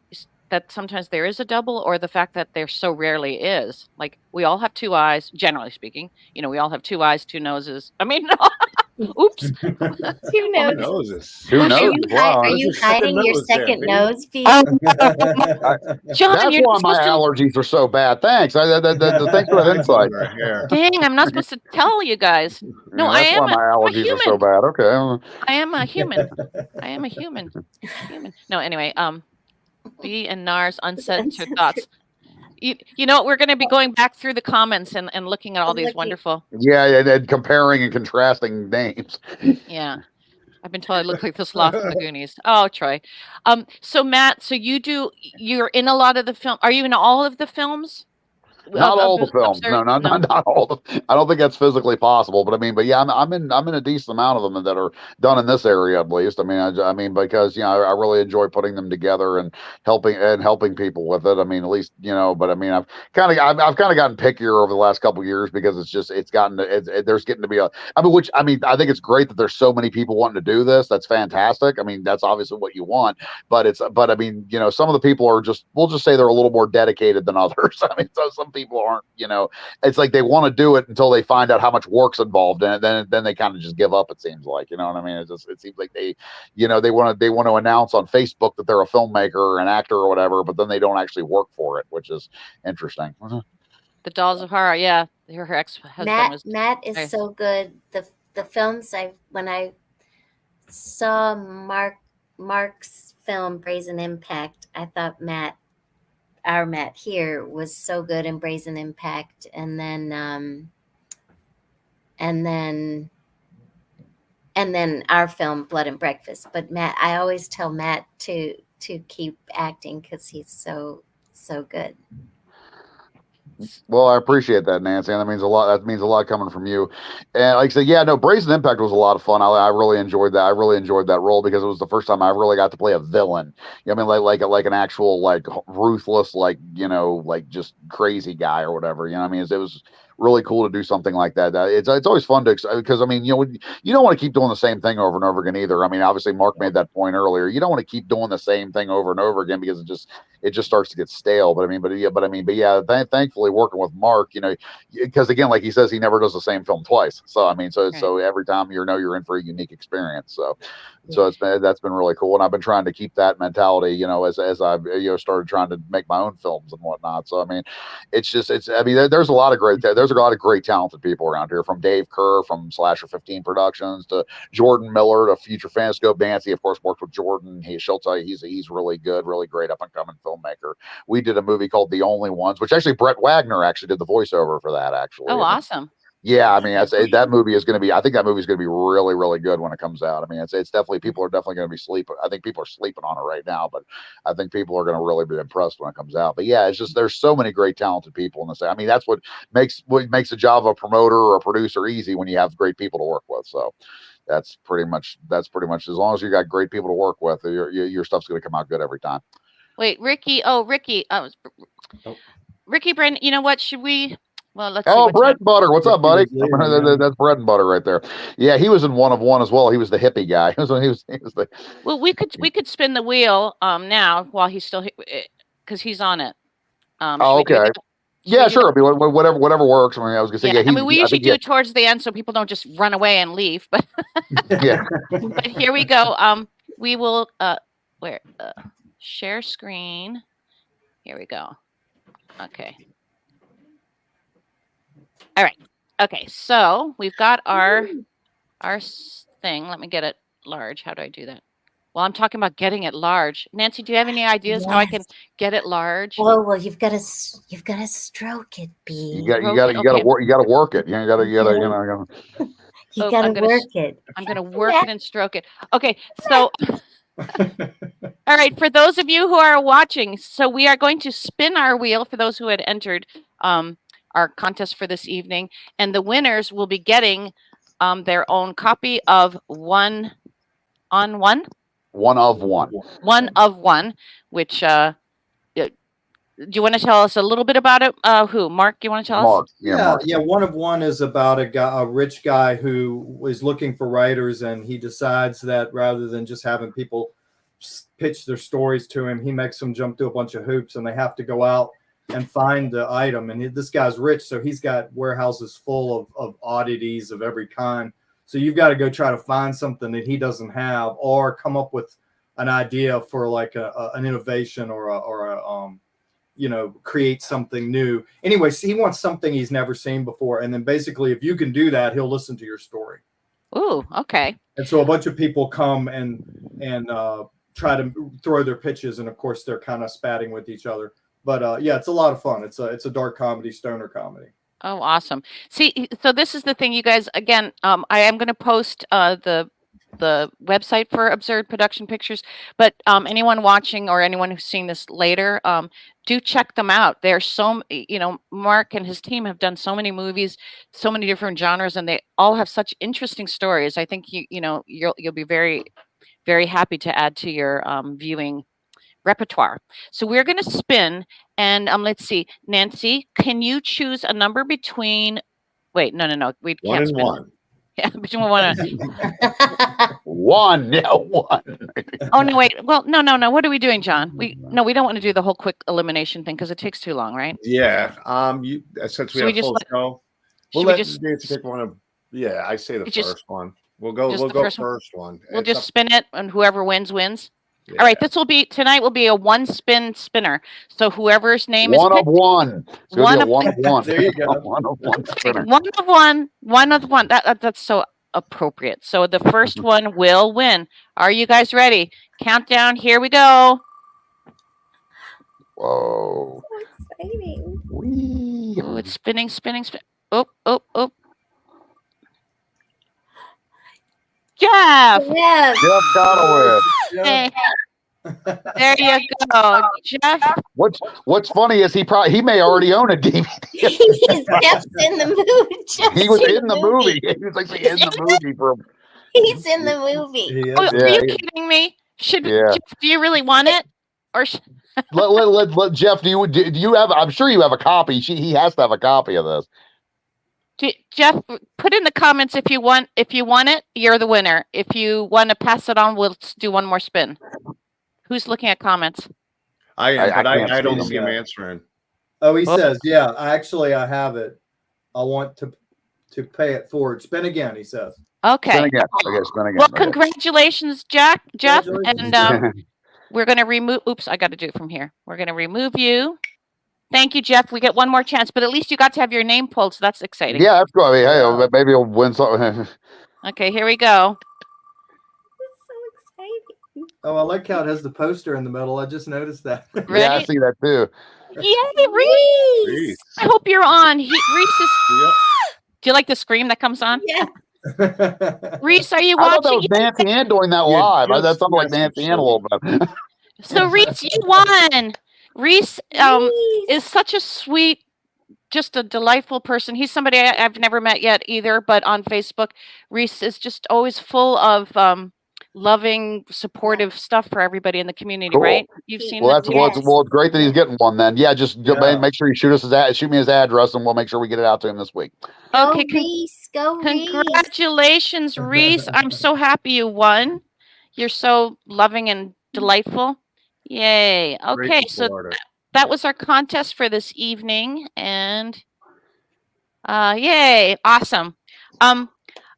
that sometimes there is a double, or the fact that there so rarely is? Like, we all have two eyes, generally speaking. We all have two eyes, two noses. I mean, no, oops. Two Two noses. noses. Who Are knows? you, Wow. are you There's your second hiding your nose there, second Pete. nose, Pete? John, That's you're why not my supposed to. allergies are so bad. Thanks. Thanks for that insight. Right here. Dang, I'm not supposed to tell you guys. No, Yeah, I that's am why my a allergies are so human. bad. Okay. I am a human. I am a human. Human. No, anyway, B and Nars uncensored thoughts. You know what? We're going to be going back through the comments and looking at all these wonderful. Yeah, and comparing and contrasting names. Yeah. I've been told I look like the sloth from the Goonies. Oh, Troy. So Matt, so you're in a lot of the film. Are you in all of the films? Not all the films. No, not all of them. I don't think that's physically possible. But yeah, I'm in a decent amount of them that are done in this area at least. I mean, because I really enjoy putting them together and helping people with it. I mean, at least But I mean, I've kind of gotten pickier over the last couple of years, because there's getting to be I think it's great that there's so many people wanting to do this. That's fantastic. I mean, that's obviously what you want. But I mean, some of the people are we'll just say they're a little more dedicated than others. I mean, so some people aren't, it's like they want to do it until they find out how much work's involved in it. Then they kind of just give up, it seems like. You know what I mean? It seems like they want to announce on Facebook that they're a filmmaker or an actor or whatever, but then they don't actually work for it, which is interesting. The Dolls of Horror, yeah. Her ex-husband Matt is so good. The films when I saw Mark's film Brazen Impact, I thought our Matt here was so good in Brazen Impact, and then our film Blood and Breakfast. But Matt, I always tell Matt to keep acting because he's so good. Well, I appreciate that, Nancy. And that means a lot. That means a lot coming from you. And like I said, yeah, no, Brazen Impact was a lot of fun. I really enjoyed that. I really enjoyed that role because it was the first time I really got to play a villain. I mean, like an actual ruthless, just crazy guy or whatever. I mean, it was really cool to do something like that. It's always fun because I mean, you don't want to keep doing the same thing over and over again either. I mean, obviously Mark made that point earlier. You don't want to keep doing the same thing over and over again because it just starts to get stale. But thankfully working with Mark, because again, like he says, he never does the same film twice. So I mean, so every time you're in for a unique experience. So that's been really cool, and I've been trying to keep that mentality, as I've started trying to make my own films and whatnot. So I mean, there's a lot of great talented people around here, from Dave Kerr from Slasher 15 Productions to Jordan Miller to Future Fanscope. Nancy, of course, worked with Jordan. She'll tell you he's really good, really great up and coming filmmaker. We did a movie called The Only Ones, which actually Brett Wagner actually did the voiceover for that. Actually, oh, awesome. Yeah, I mean, that movie is going to be. I think that movie is going to be really, really good when it comes out. I mean, it's definitely people are definitely going to be sleeping. I think people are sleeping on it right now, but I think people are going to really be impressed when it comes out. But yeah, it's just there's so many great, talented people in this. I mean, that's what makes the job of a promoter or a producer easy when you have great people to work with. So that's pretty much as long as you got great people to work with, your stuff's going to come out good every time. Wait, Ricky. Oh, Ricky. Ricky Byrne. You know what? Should we? Well, let's see. Oh, Bread and Butter. What's up, buddy? That's Bread and Butter right there. Yeah, he was in One of One as well. He was the hippie guy. He was the. Well, we could spin the wheel now while he's still because he's on it. Okay. Yeah, sure. Whatever works. I mean, I was gonna say. Yeah, I mean, we usually do it towards the end so people don't just run away and leave. But yeah. But here we go. We will share screen. Here we go. Okay. All right. Okay. So we've got our thing. Let me get it large. How do I do that? Well, I'm talking about getting it large. Nancy, do you have any ideas how I can get it large? Well, you've got to stroke it, B. You got to work it. You got to work it. I'm going to work it and stroke it. Okay. So all right, for those of you who are watching, so we are going to spin our wheel for those who had entered our contest for this evening, and the winners will be getting their own copy of One of One, which do you want to tell us a little bit about it? Who? Mark, you want to tell Mark. us? Yeah, Mark. Yeah. One of one is about a rich guy who is looking for writers, and he decides that rather than just having people pitch their stories to him, he makes them jump through a bunch of hoops, and they have to go out and find the item. And this guy's rich, so he's got warehouses full of oddities of every kind. So you've got to go try to find something that he doesn't have, or come up with an idea for like an innovation or create something new. Anyway, so he wants something he's never seen before. And then basically, if you can do that, he'll listen to your story. Ooh, okay. And so a bunch of people come and try to throw their pitches. And of course, they're kind of spatting with each other. But yeah, it's a lot of fun. It's a dark comedy, stoner comedy. Oh, awesome. See, so this is the thing, you guys, again, I am going to post the website for Absurd Production Pictures, but anyone watching or anyone who's seeing this later, do check them out. There's so, Mark and his team have done so many movies, so many different genres, and they all have such interesting stories. I think you'll be very, very happy to add to your viewing repertoire. So we're going to spin, and let's see, Nancy, can you choose a number between? Wait, no, we can't spin. 1 and 1. Yeah, between 1 and 1. Yeah, 1. Oh no, wait. Well, no. What are we doing, John? We don't want to do the whole quick elimination thing because it takes too long, right? Yeah. Since we So have we full just show, should we'll we let just Nancy pick one of. Yeah, I say the we just- first one. We'll go just the first one. we'll It's just up- spin it, and whoever wins wins. yeah. All right, tonight will be a one spinner. So whoever's name One is of picked, one. It's gonna be a one of one. There you go. One of one spinner. one of one. That's so appropriate. So the first one will win. Are you guys ready? Countdown. Here we go. Whoa. So exciting. Whee. Oh, it's spinning. Oh. Jeff. Yes. Jeff Conoway. Hey. There you go, Jeff. What's funny is he may already own a DVD. Jeff's in the movie. He was in the movie. He was actually in the movie for. He's in the movie. He is. Oh, Yeah, are you kidding me? Yeah. Jeff, do you really want it? Or Let Jeff. Do you have? I'm sure you have a copy. He has to have a copy of this. Jeff, put in the comments if you want it, you're the winner. If you want to pass it on, we'll do one more spin. Who's looking at comments? I am, but can't I don't see see him that. answering. Oh, he says, yeah, I have it. I want to pay it forward. Spin again, he says. Okay. Spin again. Okay, spin again. Well, Okay. congratulations, Jeff. Congratulations. And we're going to remove. Oops, I got to do it from here. We're going to remove you. Thank you, Jeff. We get one more chance, but at least you got to have your name pulled, so that's exciting. Yeah, that's good. I mean, hey, maybe he'll win something. Okay, here we go. It's so exciting. Oh, I like how it has the poster in the middle. I just noticed that. Yeah, I Ready? see that too. Yay, Reese! Reese. I hope you're on. Reese is. Yep. Do you like the scream that comes on? Yeah. Reese, are you I thought that watching? was Nancy Ann doing that Yeah, live. just- That sounded like yes, Nancy Ann a little bit. So Reese, you won. Reese is such a sweet, just a delightful person. He's somebody I've never met yet either, but on Facebook, Reese is just always full of loving, supportive stuff for everybody in the community, Cool. right? You've seen Well, that that's too? well, it's great that he's getting one. Then, yeah, just Yeah. make sure you shoot me his address, and we'll make sure we get it out to him this week. Okay, Go Reese. Go Reese. congratulations, Reese. I'm so happy you won. You're so loving and delightful. Yay. Okay, Great so supporter. that was our contest for this evening, and yay, awesome.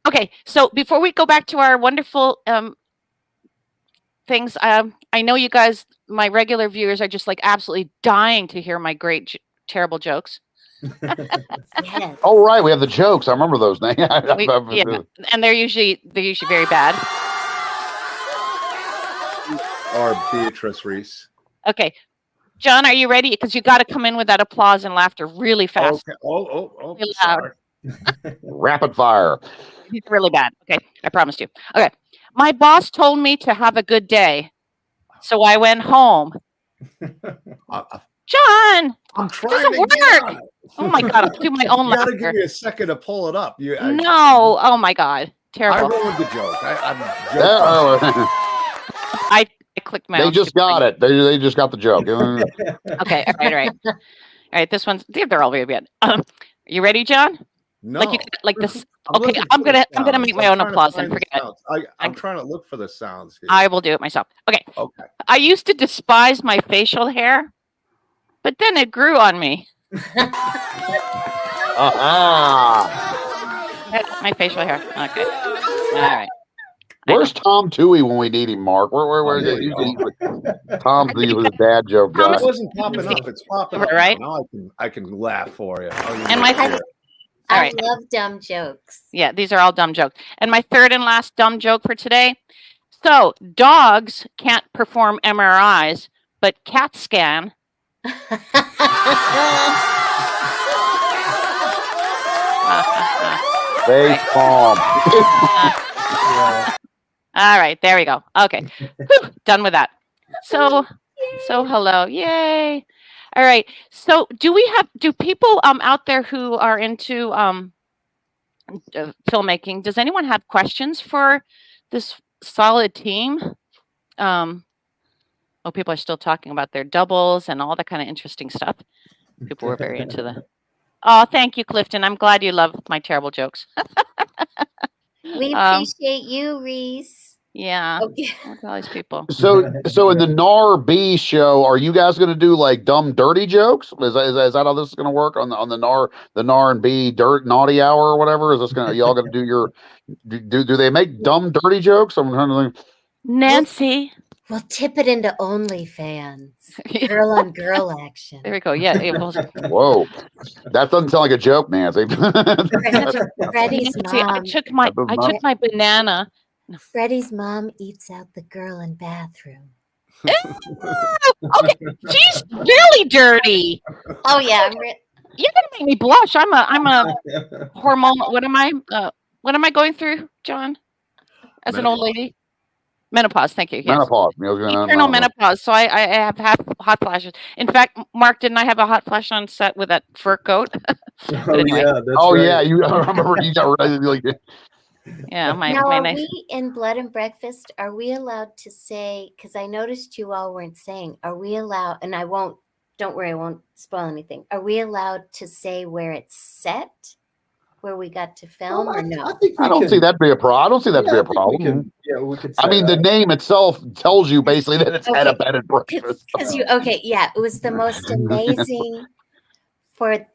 Okay, so before we go back to our wonderful things, I know you guys, my regular viewers, are just like absolutely dying to hear my great terrible jokes. Yes. Oh, right, we have the jokes. I remember those names. Yeah, and they're usually very bad. Or Beatrice Reese. Okay, John, are you ready? Because you got to come in with that applause and laughter really fast. Okay. Oh. Really loud. Sorry. Rapid fire. It's really bad. Okay, I promised you. Okay, my boss told me to have a good day, so I went home. John, I'm trying doesn't to get work. on it. oh my God, I'll do my own You gotta laughter. give me a second to pull it up. No, oh my God, I terrible. ruined the joke. I'm joking. Yeah, I clicked my They own just stupid got thing. it. They just got the joke. Okay, all right. All right, this one's they're all very good. You ready, John? No. Like you like this. I'm Okay, looking I'm for the gonna make sounds. my I'm own trying to applause and find the forget it. sounds. I'm trying to look for the sounds here. I will do it myself. Okay. Okay. I used to despise my facial hair, but then it grew on me. My facial hair. Okay. All right. Where's Tom Toohey when we need him, Mark? Where There is you it? Tom's the dad joke guy. It wasn't popping up. It's popping up Right? now. I can laugh for you. And my here. All I right. love dumb jokes. Yeah, these are all dumb jokes. And my third and last dumb joke for today. So dogs can't perform MRIs, but cats scan. Face palm. All right, there we go. Okay, whew, done with that. So hello, yay! All right. So do people out there who are into filmmaking? Does anyone have questions for this solid team? People are still talking about their doubles and all that kind of interesting stuff. People were very into the. Oh, thank you, Clifton. I'm glad you love my terrible jokes. We appreciate you, Reese. Yeah. Okay. All these people. So in the NAR B show, are you guys going to do like dumb dirty jokes? Is that how this is going to work on the NAR and B dirt naughty hour or whatever? Is this going to y'all going to do your do they make dumb dirty jokes? I'm trying to think. Nancy. We'll tip it into OnlyFans. Girl on girl action. There we go. Yeah. Whoa, that doesn't sound like a joke, Nancy. Freddie's Nancy, mom. I took my banana. Freddie's mom eats out the girl in bathroom. Okay, she's really dirty. Oh yeah, You're gonna make me blush. I'm a hormonal. What am I? What am I going through, John? As an old lady. Menopause, thank you. Yes. Menopause. Eternal menopause. So I have hot flashes. In fact, Mark, didn't I have a hot flash on set with that fur coat? Anyway. Yeah, that's right. Yeah, you I remember you got ready like. Yeah, are we in Blood and Breakfast? Are we allowed to say? Because I noticed you all weren't saying. Are we allowed? And I won't. Don't worry, I won't spoil anything. Are we allowed to say where it's set? Where we got to film or no? I don't see that be a problem. I don't see that to be a problem. We could. I mean, the name itself tells you basically that it's at a bed and breakfast. It was the most amazing for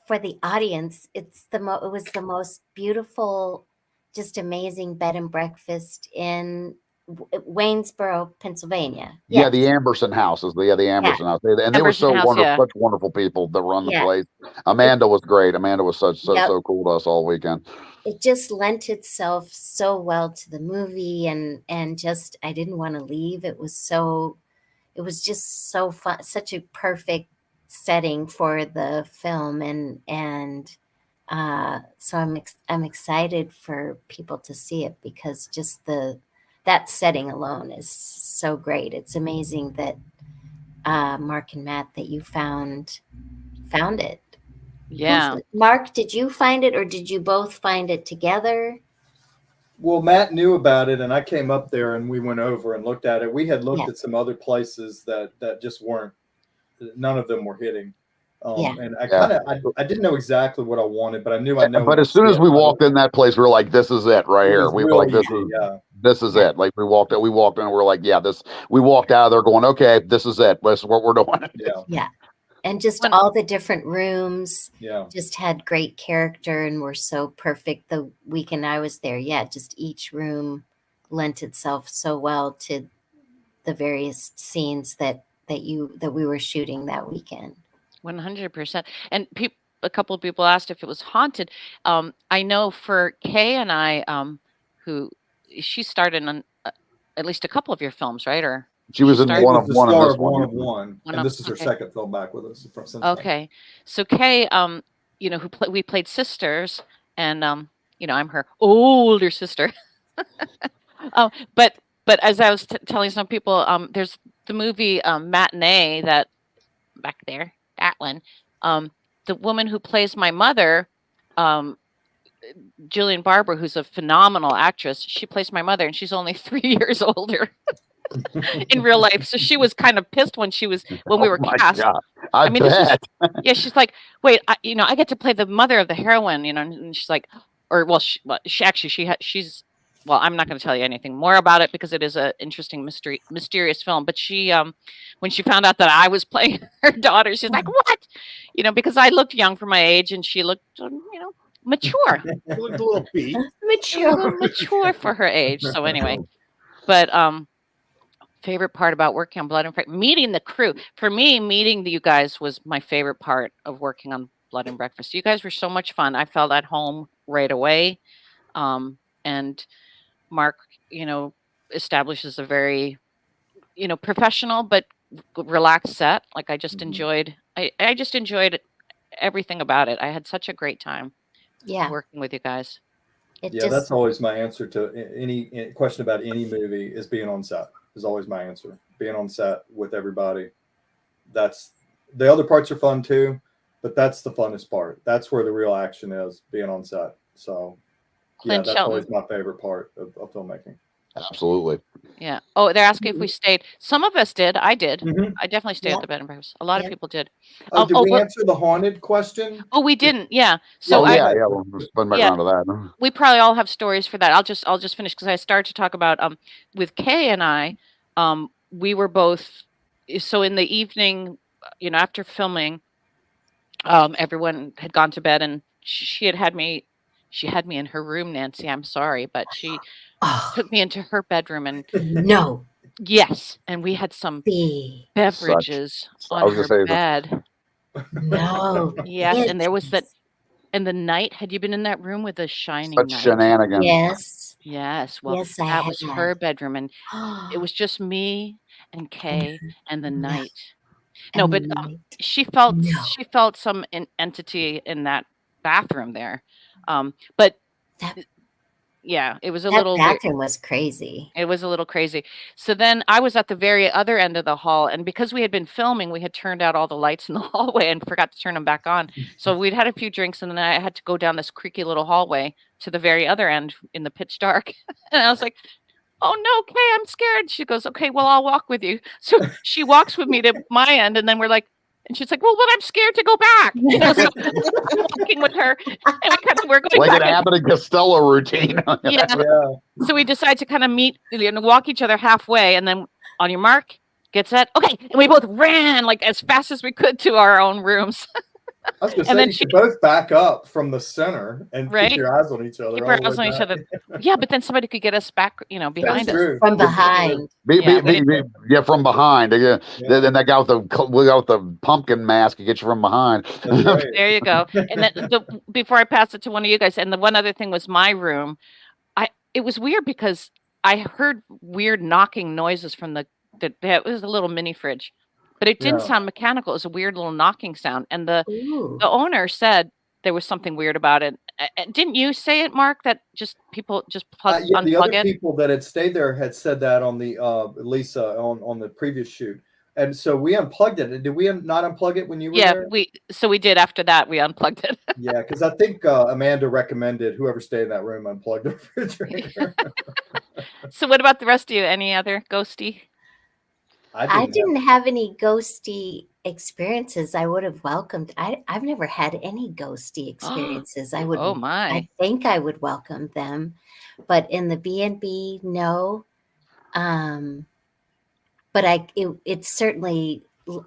the audience. It was the most beautiful, just amazing bed and breakfast in Waynesboro, Pennsylvania. Yeah, the Amberson house is the Amberson house, and they were so wonderful, such wonderful people that run the place. Amanda was great. Amanda was so cool to us all weekend. It just lent itself so well to the movie, and just I didn't want to leave. It was just so fun, such a perfect setting for the film, and so I'm excited for people to see it because just that setting alone is so great. It's amazing that Mark and Matt, that you found it. Yeah. Mark, did you find it or did you both find it together? Well, Matt knew about it and I came up there and we went over and looked at it. We had looked at some other places that just weren't, none of them were hitting. And I didn't know exactly what I wanted, but I knew I know. But as soon as we walked in that place, we were like, "This is it right here." We were like, "This is it." Like we walked in, and we're like, "Yeah, this." We walked out of there going, "Okay, this is it. This is what we're doing." Yeah, and just all the different rooms, just had great character and were so perfect. The weekend I was there, just each room lent itself so well to the various scenes that we were shooting that weekend. 100%. And a couple of people asked if it was haunted. I know for Kay and I, who she starred in at least a couple of your films, right? Or she was in one of one, and this is her second film back with us. Okay, so Kay, we played sisters, and I'm her older sister. But as I was telling some people, there's the movie Matinee that back there. That one, the woman who plays my mother, Jillian Barber, who's a phenomenal actress, she plays my mother, and she's only 3 years older. in real life. So she was kind of pissed when we were my cast. God. I mean, this was, bet. yeah, she's like, wait, I get to play the mother of the heroine, and she's like, she's, well, I'm not going to tell you anything more about it because it is an interesting mysterious film. But she, when she found out that I was playing her daughter, she's like, what? Because I looked young for my age and she looked, mature. You looked a little beat. A little mature for her age. So anyway, but favorite part about working on Blood and Breakfast, meeting the crew. For me, meeting you guys was my favorite part of working on Blood and Breakfast. You guys were so much fun. I felt at home right away. And Mark, establishes a very, professional but relaxed set. Like I just enjoyed. I just enjoyed everything about it. I had such a great time. Yeah, working with you guys. That's always my answer to any question about any movie is being on set. Is always my answer. Being on set with everybody. That's the other parts are fun too, but that's the funnest part. That's where the real action is, being on set. So Clint that's Shelton. always my favorite part of filmmaking. Absolutely. Yeah. Oh, they're asking if we stayed. Some of us did. I did. Mhm. I definitely stayed at the Bed and Breakfast. A lot of people did. Did we answer the haunted question? Oh, we didn't. Yeah. So we'll spin back around to that. We probably all have stories for that. I'll just finish because I started to talk about with Kay and I, we were both, so in the evening, after filming, everyone had gone to bed and she had me in her room, Nancy. I'm sorry, but she took me into her bedroom and yes, and we had some beverages on her bed. No. Yes, and there was that. And the night, had you been in that room with the shining Such night? shenanigans. Yes. Yes. Well, Yes, that was her bedroom, and it was just me and Kay and the night. No, but she felt some entity in that bathroom there. But yeah, it was a little weird. That bathroom was crazy. It was a little crazy. So then I was at the very other end of the hall, and because we had been filming, we had turned out all the lights in the hallway and forgot to turn them back on. So we'd had a few drinks, and then I had to go down this creaky little hallway to the very other end in the pitch dark. And I was like, oh no, Kay, I'm scared. She goes, okay, well, I'll walk with you. So she walks with me to my end, and then we're like, and she's like, well, but I'm scared to go back. So I'm walking with her, and we're going like back an Abbott and Costello routine. Yeah. So we decide to kind of meet and walk each other halfway, and then on your mark, get set, okay. And we both ran like as fast as we could to our own rooms. I was going to say, you should both back up from the center and keep your eyes on each other. Keep our eyes on each other. Yeah, but then somebody could get us back, behind us. From behind. From behind. Yeah. Then that guy with the pumpkin mask can get you from behind. Right. There you go. And then before I pass it to one of you guys, and the one other thing was my room. It was weird because I heard weird knocking noises from it was a little mini fridge. But it didn't sound mechanical. It was a weird little knocking sound. And the owner said there was something weird about it. Didn't you say it, Mark, that just people just unplug the other it? People that had stayed there had said that on the Lisa on the previous shoot. And so we unplugged it. Did we not unplug it when you were there? Yeah, we did after that. We unplugged it. Yeah, because I think Amanda recommended whoever stayed in that room unplug the refrigerator. So what about the rest of you? Any other ghosty? I didn't have any ghosty experiences. I would have welcomed. I've never had any ghosty experiences. I would. Oh my! I think I would welcome them, but in the B&B, no. But it certainly.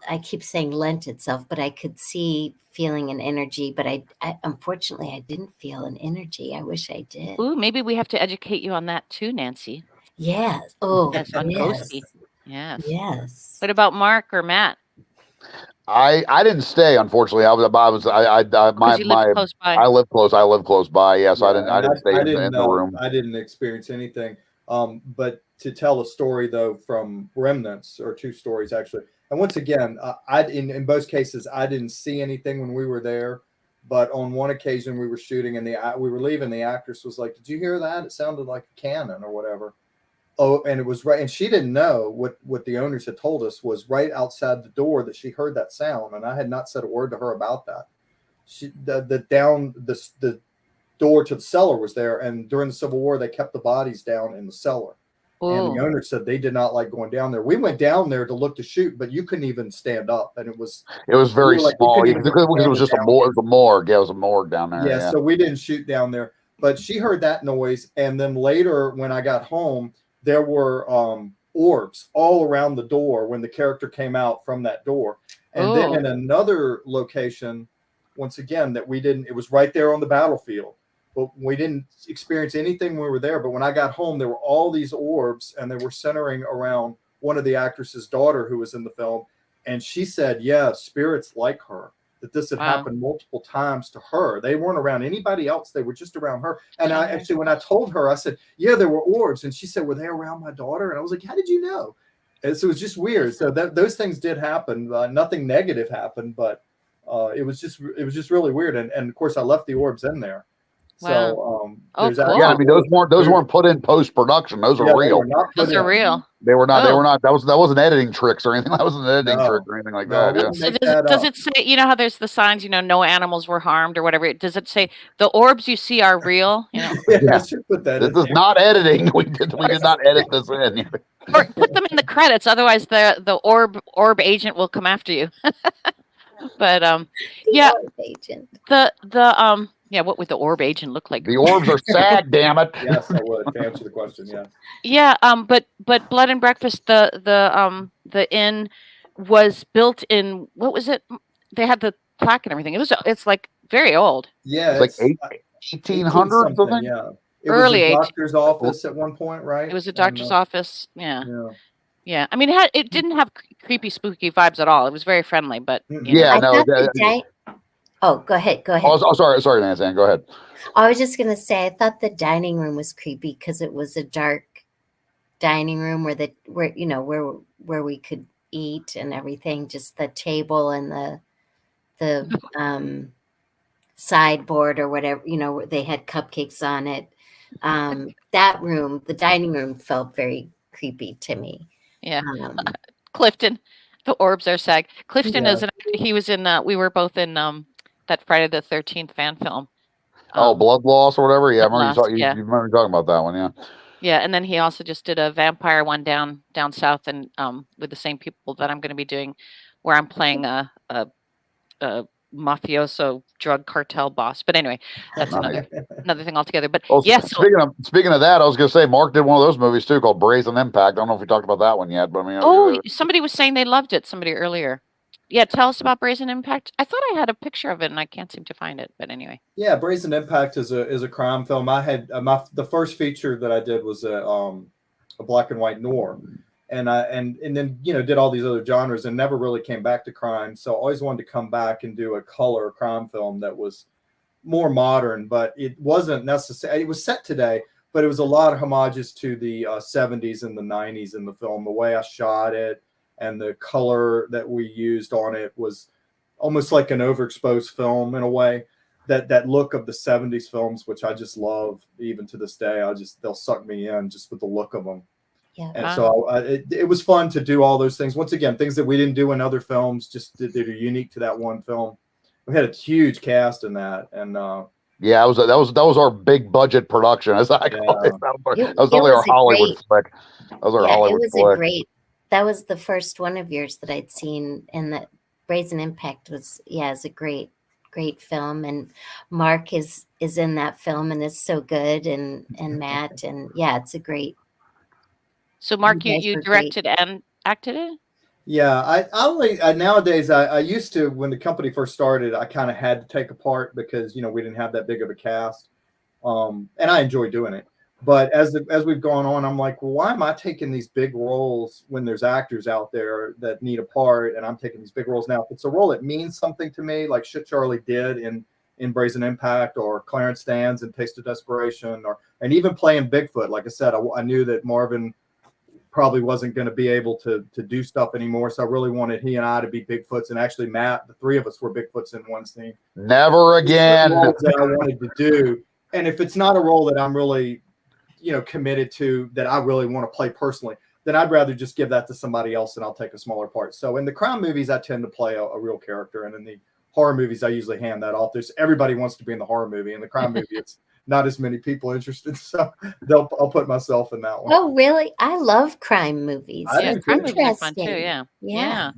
I keep saying lent itself, but I could see feeling an energy. But I unfortunately I didn't feel an energy. I wish I did. Ooh, maybe we have to educate you on that too, Nancy. Yes. Oh, yes, on ghosty. Yes. Yes. What about Mark or Matt? I didn't stay, unfortunately. I live close by. I live close by. Yes, I didn't stay in the room. I didn't experience anything. But to tell a story though from Remnants, or two stories actually. And once again, in both cases I didn't see anything when we were there. But on one occasion we were shooting and we were leaving. The actress was like, "Did you hear that? It sounded like a cannon or whatever." Oh, and it was right, and she didn't know what the owners had told us was right outside the door that she heard that sound, and I had not said a word to her about that. The door to the cellar was there, and during the Civil War they kept the bodies down in the cellar, And the Ooh. owner said they did not like going down there. We went down there to look to shoot, but you couldn't even stand up, and it was very were like, you small couldn't because even get the it was camera just a down morgue. It was a morgue. Yeah, it was a morgue down there. yeah, Yeah. so we didn't shoot down there, but she heard that noise, and then later when I got home, there were orbs all around the door when the character came out from that door. And then Ooh. in another location, once again, that we didn't, it was right there on the battlefield, but we didn't experience anything when we were there. But when I got home, there were all these orbs, and they were centering around one of the actress's daughter who was in the film. And she said, yeah, spirits like her, that this had Wow. happened multiple times to her. They weren't around anybody else. They were just around her. And I Okay. actually, when I told her, I said, yeah, there were orbs. And she said, were they around my daughter? And I was like, how did you know? And so it was just weird. So those things did happen. Nothing negative happened, but it was just really weird. And of course, I left the orbs in there. Wow. So Oh, there's cool. actually Yeah, I mean those weren't put in post production. Those yeah, are they real. were not put Those are in. real. They were not. Oh. They were not. That wasn't editing tricks or anything. That wasn't an editing trick No, or anything like no, that. Yeah. wouldn't So make does that does up. it say, you know how there's the signs, no animals were harmed or whatever? Does it say the orbs you see are real? Yeah, Yeah. I should put that This in is there. not editing. We did not edit this in. Or put them in the credits, otherwise the orb agent will come after you. But The yeah, orb agent. yeah, what would the orb agent look like? The orbs are sad, damn it. Yes, I would, to answer the question. Yeah. Yeah, but Blood and Breakfast, the inn was built in, what was it? They had the plaque and everything. It's like very old. Yeah, It's like it's 1800s, 18 something. something. Yeah. It was Early a 18. doctor's office at one point, right? It was a And, doctor's office. Yeah. yeah. Yeah. I mean, it didn't have creepy, spooky vibes at all. It was very friendly, but Yeah, I no. thought oh, go ahead. Go ahead. Oh, sorry, Nancy Ann, go ahead. I was just gonna say I thought the dining room was creepy because it was a dark dining room where we could eat and everything. Just the table and the sideboard or whatever. They had cupcakes on it. That room, the dining room, felt very creepy to me. yeah. Um, Clifton, the orbs are sag. Clifton Yeah. is he was in we were both in that Friday the 13th fan film. Blood Loss or whatever. Yeah, I Blood remember Loss, you yeah. remember talking about that one. Yeah. Yeah, and then he also just did a vampire one down south, and with the same people that I'm going to be doing, where I'm playing a mafioso drug cartel boss. But anyway, that's Nice. another thing altogether. But Well, yes, speaking of that, I was going to say Mark did one of those movies too called Brazen Impact. I don't know if we talked about that one yet, but I mean, somebody was saying they loved it. Somebody earlier. Yeah, tell us about Brazen Impact. I thought I had a picture of it, and I can't seem to find it. But anyway. Yeah, Brazen Impact is a crime film. I had the first feature that I did was a black and white noir, and then did all these other genres and never really came back to crime. So I always wanted to come back and do a color crime film that was more modern, but it wasn't necessary. It was set today, but it was a lot of homages to the 70s and the 90s in the film. The way I shot it and the color that we used on it was almost like an overexposed film in a way. That look of the 70s films, which I just love even to this day. They'll suck me in just with the look of them. Yeah. And so it was fun to do all those things. Once again, things that we didn't do in other films, just that are unique to that one film. We had a huge cast in that, and yeah, that was our big budget production, as I call it. That was only our Hollywood flick. That was our Hollywood flick. That was the first one of yours that I'd seen, and that Brazen Impact is a great film, and Mark is in that film and is so good, and Matt, and yeah, it's a great. So Mark, you directed and acted it? Yeah, I only nowadays I used to, when the company first started, I kind of had to take a part because we didn't have that big of a cast, and I enjoy doing it. But as we've gone on, I'm like, well, why am I taking these big roles when there's actors out there that need a part, and I'm taking these big roles now? If it's a role that means something to me, like Shit Charlie did in Brazen Impact, or Clarence Stands in Taste of Desperation, and even playing Bigfoot. Like I said, I knew that Marvin probably wasn't going to be able to do stuff anymore, so I really wanted he and I to be Bigfoots, and actually Matt, the three of us were Bigfoots in one scene. Never again. Roles that I wanted to do, and if it's not a role that I'm really committed to, that I really want to play personally, then I'd rather just give that to somebody else and I'll take a smaller part. So in the crime movies, I tend to play a real character, and in the horror movies, I usually hand that off. Everybody wants to be in the horror movie. In the crime movie, not as many people interested. So I'll put myself in that one. Oh, really? I love crime movies. I do crime too. movies are fun too. Interesting. Yeah.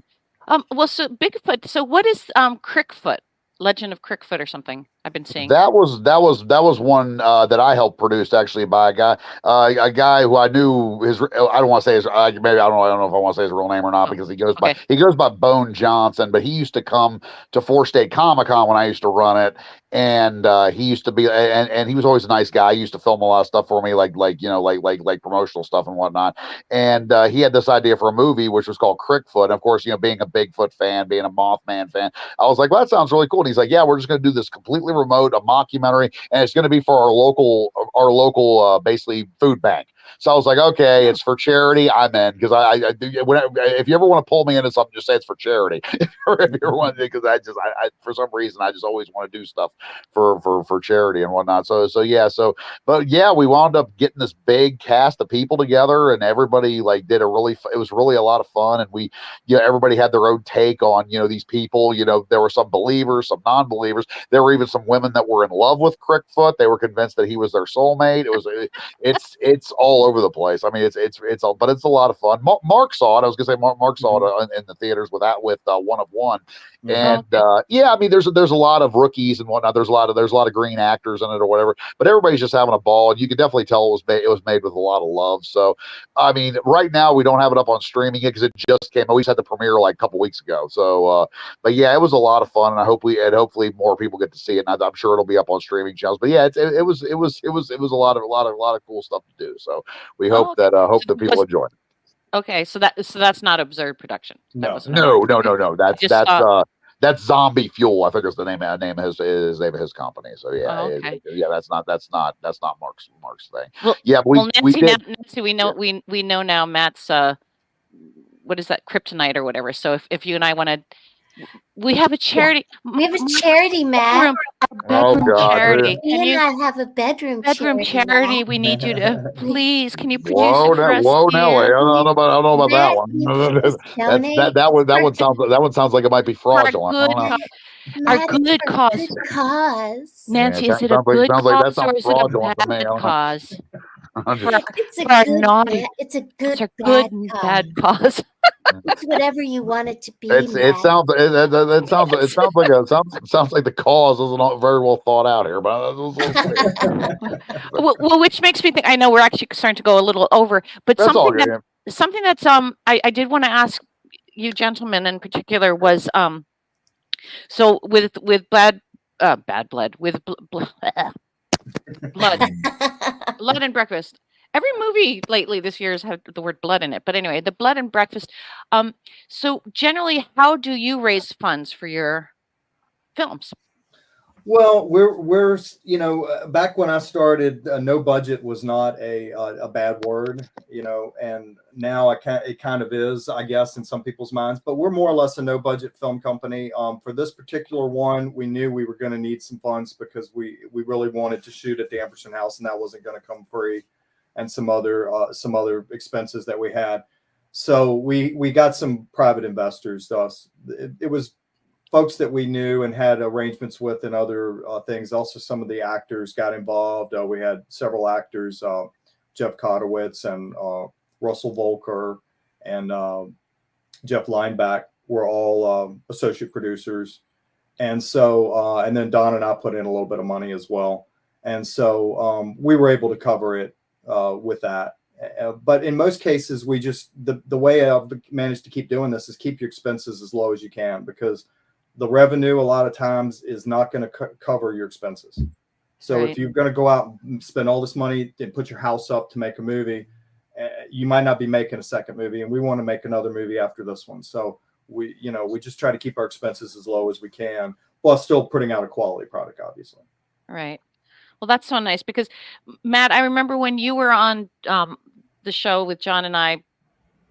Well, so Bigfoot. So what is Crickfoot? Legend of Crickfoot or something? I've been seeing. That was one that I helped produce actually by a guy who I knew his. I don't want to say his. Maybe I don't know if I want to say his real name or not because he goes okay. by Bone Johnson. But he used to come to Four State Comic Con when I used to run it, and he used to be and he was always a nice guy. He used to film a lot of stuff for me, like promotional stuff and whatnot. And he had this idea for a movie which was called Crickfoot. And of course, being a Bigfoot fan, being a Mothman fan, I was like, well, that sounds really cool. And he's like, yeah, we're just going to do this completely remote, a mockumentary, and it's going to be for our local basically food bank. So I was like, okay, it's for charity. I'm in because if you ever want to pull me into something, just say it's for charity. If you ever want, because I for some reason I just always want to do stuff for charity and whatnot. But we wound up getting this big cast of people together, and everybody like did it was really a lot of fun, and everybody had their own take on these people. There were some believers, some non-believers. There were even some women that were in love with Crickfoot. They were convinced that he was their soulmate. It's all over the place. I mean, it's all, but it's a lot of fun. Mark saw it. I was gonna say Mark saw it in the theaters with One of One, and I mean, there's a lot of rookies and whatnot. There's a lot of green actors in it or whatever, but everybody's just having a ball, and you can definitely tell it was made with a lot of love. So, I mean, right now we don't have it up on streaming because it just came. We just had the premiere like a couple weeks ago. So, but yeah, it was a lot of fun, and hopefully more people get to see it. And I'm sure it'll be up on streaming channels. But yeah, it was a lot of cool stuff to do. So we hope that people enjoy it. Okay, so that's not Absurd Production. No. That's Zombie Fuel. I think is the name of his company. So yeah, okay. That's not Mark's thing. Well, yeah, Nancy, we know now Matt's what is that, kryptonite or whatever. So if you and I want to, we have a charity. We have a charity, Matt. Bedroom charity. Can you have a bedroom charity? We need you to please. Can you produce whoa, it for us? Whoa, Nelly! I don't know about that one. That one sounds like it might be fraudulent. Our good cause. Nancy, is it a good cause or is it a bad cause? It's a good bad cause. It's whatever you want it to be. It sounds like the cause isn't very well thought out here, but well, which makes me think. I know we're actually starting to go a little over, but something that's I did want to ask you gentlemen in particular was so with bad blood with blood and breakfast. Every movie lately this year has had the word blood in it. But anyway, the blood and breakfast. So generally, how do you raise funds for your films? Well, we're back when I started, no budget was not a bad word, and now it kind of is, I guess, in some people's minds. But we're more or less a no budget film company. For this particular one, we knew we were going to need some funds because we really wanted to shoot at the Amberson House, and that wasn't going to come free, and some other expenses that we had. So we got some private investors. It was folks that we knew and had arrangements with and other things. Also, some of the actors got involved. We had several actors, Jeff Kotowitz and Russell Volker and Jeff Lineback were all associate producers. And so, and then Don and I put in a little bit of money as well. And so we were able to cover it with that. But in most cases, we just, the way I've managed to keep doing this is keep your expenses as low as you can, because the revenue a lot of times is not going to cover your expenses. So if you're going to go out and spend all this money and put your house up to make a movie, you might not be making a second movie, and we want to make another movie after this one. So we just try to keep our expenses as low as we can while still putting out a quality product, obviously. Right. Well, that's so nice because Matt, I remember when you were on the show with John and I,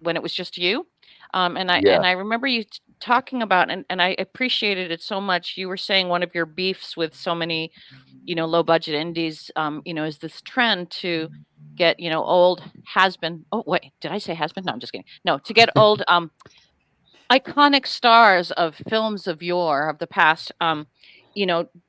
when it was just you. And I remember you talking about, and I appreciated it so much. You were saying one of your beefs with so many, low budget indies, is this trend to get, old has-been. Oh, wait, did I say has-been? No, I'm just kidding. No, to get old, iconic stars of films of the past,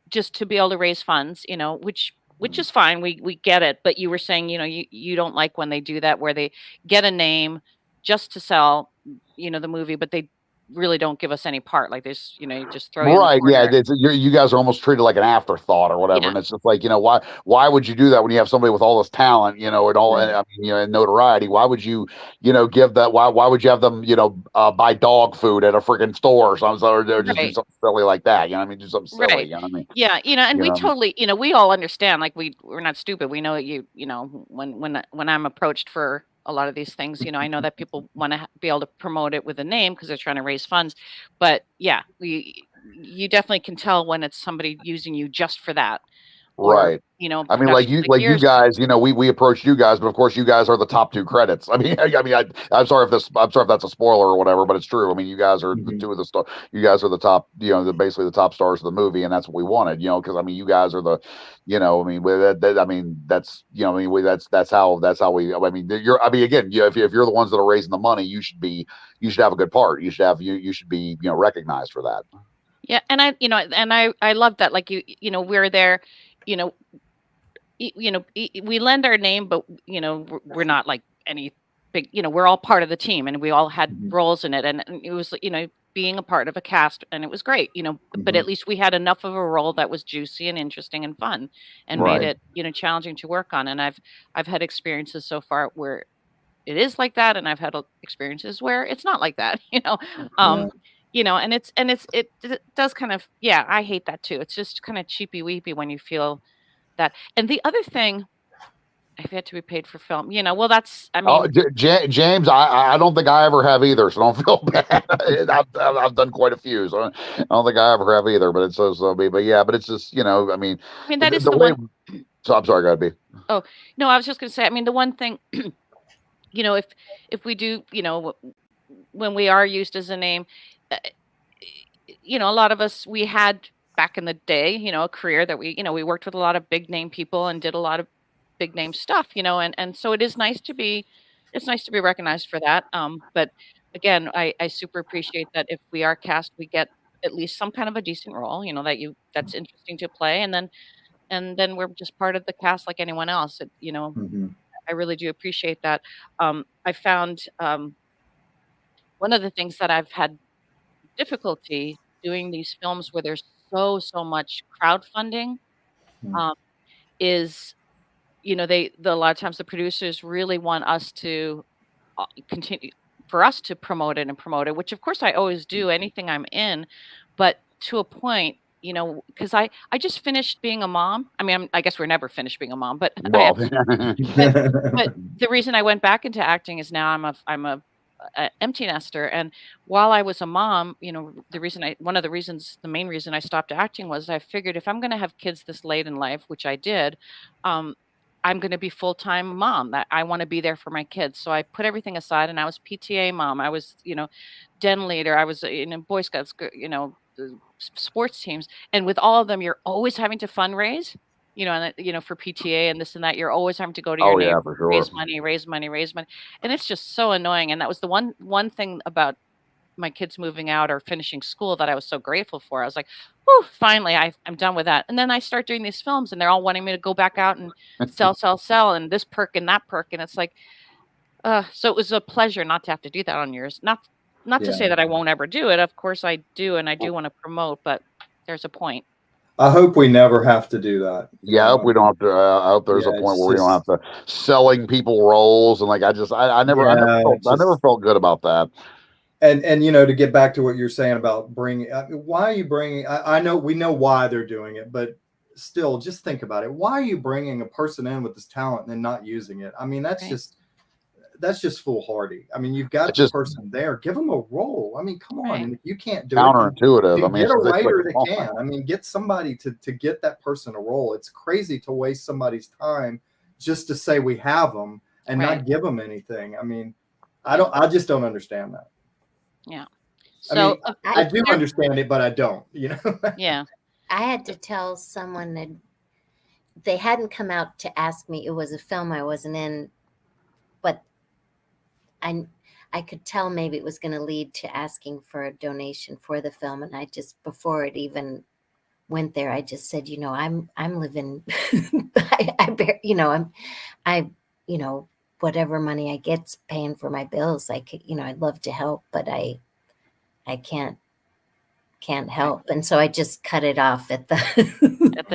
just to be able to raise funds, which which is fine. We get it. But you were saying, you don't like when they do that, where they get a name just to sell, the movie, but they really don't give us any part. Like there's, you just throw you in the Right. Yeah. corner. You guys are almost treated like an afterthought or whatever. Yeah. And it's just like, why would you do that when you have somebody with all this talent, and all, Right. I mean, and notoriety? Why would you, give that? Why would you have them, buy dog food at a freaking store or something, or just do Right. something silly like that? You know what I mean? Do something silly. Right. You know what I mean? Yeah. And You we know? totally, we all understand, like we're not stupid. We know that when I'm approached for a lot of these things, I know that people want to be able to promote it with a name because they're trying to raise funds. But yeah, you definitely can tell when it's somebody using you just for that. Or, Right. I mean, like productions you yours. guys, we approached you guys, but of course you guys are the top two credits. I mean, I'm sorry if that's a spoiler or whatever, but it's true. I mean, you guys are the two of the star. You guys are the top, basically the top stars of the movie, and that's what we wanted, because I mean, you guys are the, I mean, I mean, that's, I mean, that's how we. I mean, again, if you're the ones that are raising the money, you should have a good part. You should be, recognized for that. Yeah, and I love that. Like we're there, you know, we lend our name, but we're not like any big. We're all part of the team, and we all had roles in it, and it was being a part of a cast, and it was great. But at least we had enough of a role that was juicy and interesting and fun, and made Right. it challenging to work on. And I've had experiences so far where it is like that, and I've had experiences where it's not like that. And it does kind of, yeah, I hate that too. It's just kind of cheapy weepy when you feel that. And the other thing, I've had to be paid for film, well, that's, I Oh, mean, James, I don't think I ever have either, so don't feel bad. I've done quite a few, so I don't think I ever have either. But it's but yeah, but it's just I mean, that is the the way. one. So I'm sorry, gotta be. Oh, no, I was just gonna say, I mean, the one thing, if we do, when we are used as a name, uh, a lot of us, we had back in the day, a career that we worked with a lot of big name people and did a lot of big name stuff, and so it's nice to be recognized for that. But again, I super appreciate that if we are cast, we get at least some kind of a decent role, that's interesting to play, and then we're just part of the cast like anyone else. I really do appreciate that. I found one of the things that I've had difficulty doing these films where there's so much crowdfunding, um, is a lot of times the producers really want us to continue for us to promote it, which of course I always do anything I'm in, but to a point, because I just finished being a mom. I mean, I guess we're never finished being a mom, but Well, but the reason I went back into acting is now I'm a empty nester. And while I was a mom, the main reason I stopped acting was I figured if I'm going to have kids this late in life, which I did, um, I'm going to be full-time mom. That I want to be there for my kids. So I put everything aside, and I was PTA mom. I was, den leader. I was in Boy Scouts, the sports teams. And with all of them, you're always having to fundraise, and for PTA and this and that. You're always having to go to your oh yeah, neighbor, for sure. raise money, raise money, raise money. And it's just so annoying. And that was the one thing about my kids moving out or finishing school that I was so grateful for. I was like, whew, finally, I'm done with that. And then I start doing these films, and they're all wanting me to go back out and sell, and this perk and that perk. And it's like, so it was a pleasure not to have to do that on yours. Not to say that I won't ever do it. Of course I do, and I do want to promote, but there's a point. I hope we never have to do that. Yeah, I hope we don't have to. I hope there's a point where we don't have to selling people roles, and like I never felt good about that. And to get back to what you're saying about bringing, why are you bringing? I know we know why they're doing it, but still, just think about it. Why are you bringing a person in with this talent and then not using it? I mean, that's just foolhardy. I mean, you've got the person there, give them a role. I mean, come on. Right. And if you can't do counterintuitive, it, I mean, get a writer that can. I mean, get somebody to get that person a role. It's crazy to waste somebody's time just to say we have them and not give them anything. I mean, I just don't understand that. Yeah. So I mean, I do understand it, but I don't, Yeah. I had to tell someone that they hadn't come out to ask me. It was a film I wasn't in, but I could tell maybe it was going to lead to asking for a donation for the film. And I just, before it even went there, I just said, I'm living, whatever money I get's paying for my bills. I could, I'd love to help, but I can't help. And so I just cut it off at the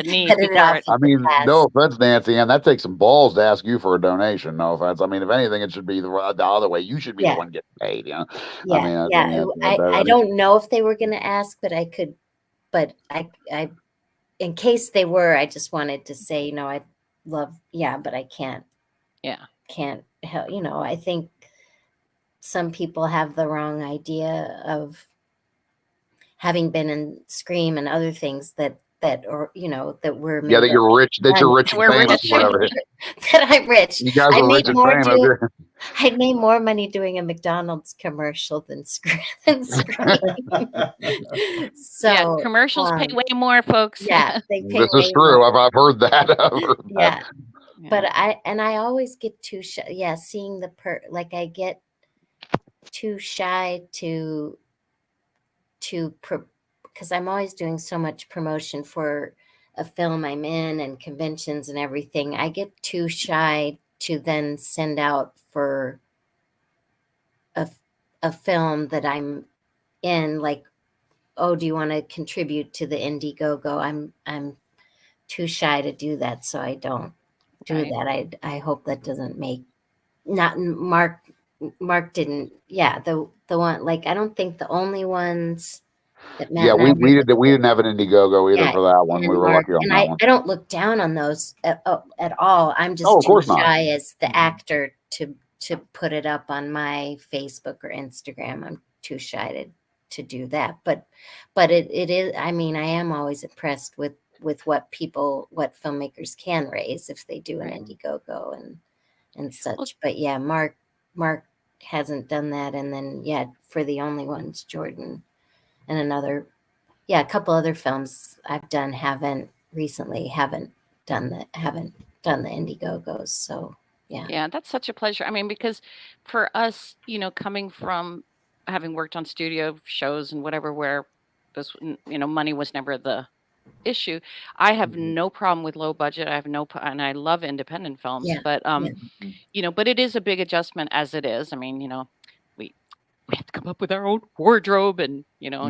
knees. cut it off I mean, no offense, Nancy, and that takes some balls to ask you for a donation. No offense. I mean, if anything, it should be the other way. You should be the one getting paid. Yeah, I I don't know if they were going to ask, but I could. But I, in case they were, I just wanted to say, I love, but I can't. Yeah, can't help. I think some people have the wrong idea of having been in Scream and other things that or that we're that you're rich, and famous, whatever. That I'm rich. You guys are rich and famous. I made more money doing a McDonald's commercial than Scream. So yeah, commercials pay way more, folks. Yeah, they pay. This is true. I've heard that. Yeah. But I always get too shy. Yeah, seeing the I get too shy to because I'm always doing so much promotion for a film I'm in and conventions and everything. I get too shy to then send out for a film that I'm in, like, oh, do you want to contribute to the Indiegogo? I'm too shy to do that, so I don't do that. I hope that doesn't make Mark didn't. Yeah, the one, like, I don't think the only ones that Matt we didn't have an Indiegogo either for that one. We were lucky on that one. I don't look down on those at all. I'm just too shy as the actor to put it up on my Facebook or Instagram. I'm too shy to do that. But it is. I mean, I am always impressed with what filmmakers can raise if they do an Indiegogo and such. But yeah, Mark hasn't done that, and then for the only ones, Jordan and a couple other films I've done haven't done the Indiegogos. So yeah, that's such a pleasure. I mean, because for us, coming from having worked on studio shows and whatever, where this, money was never the issue, I have no problem with low budget. And I love independent films, but but it is a big adjustment as it is. I mean, we have to come up with our own wardrobe and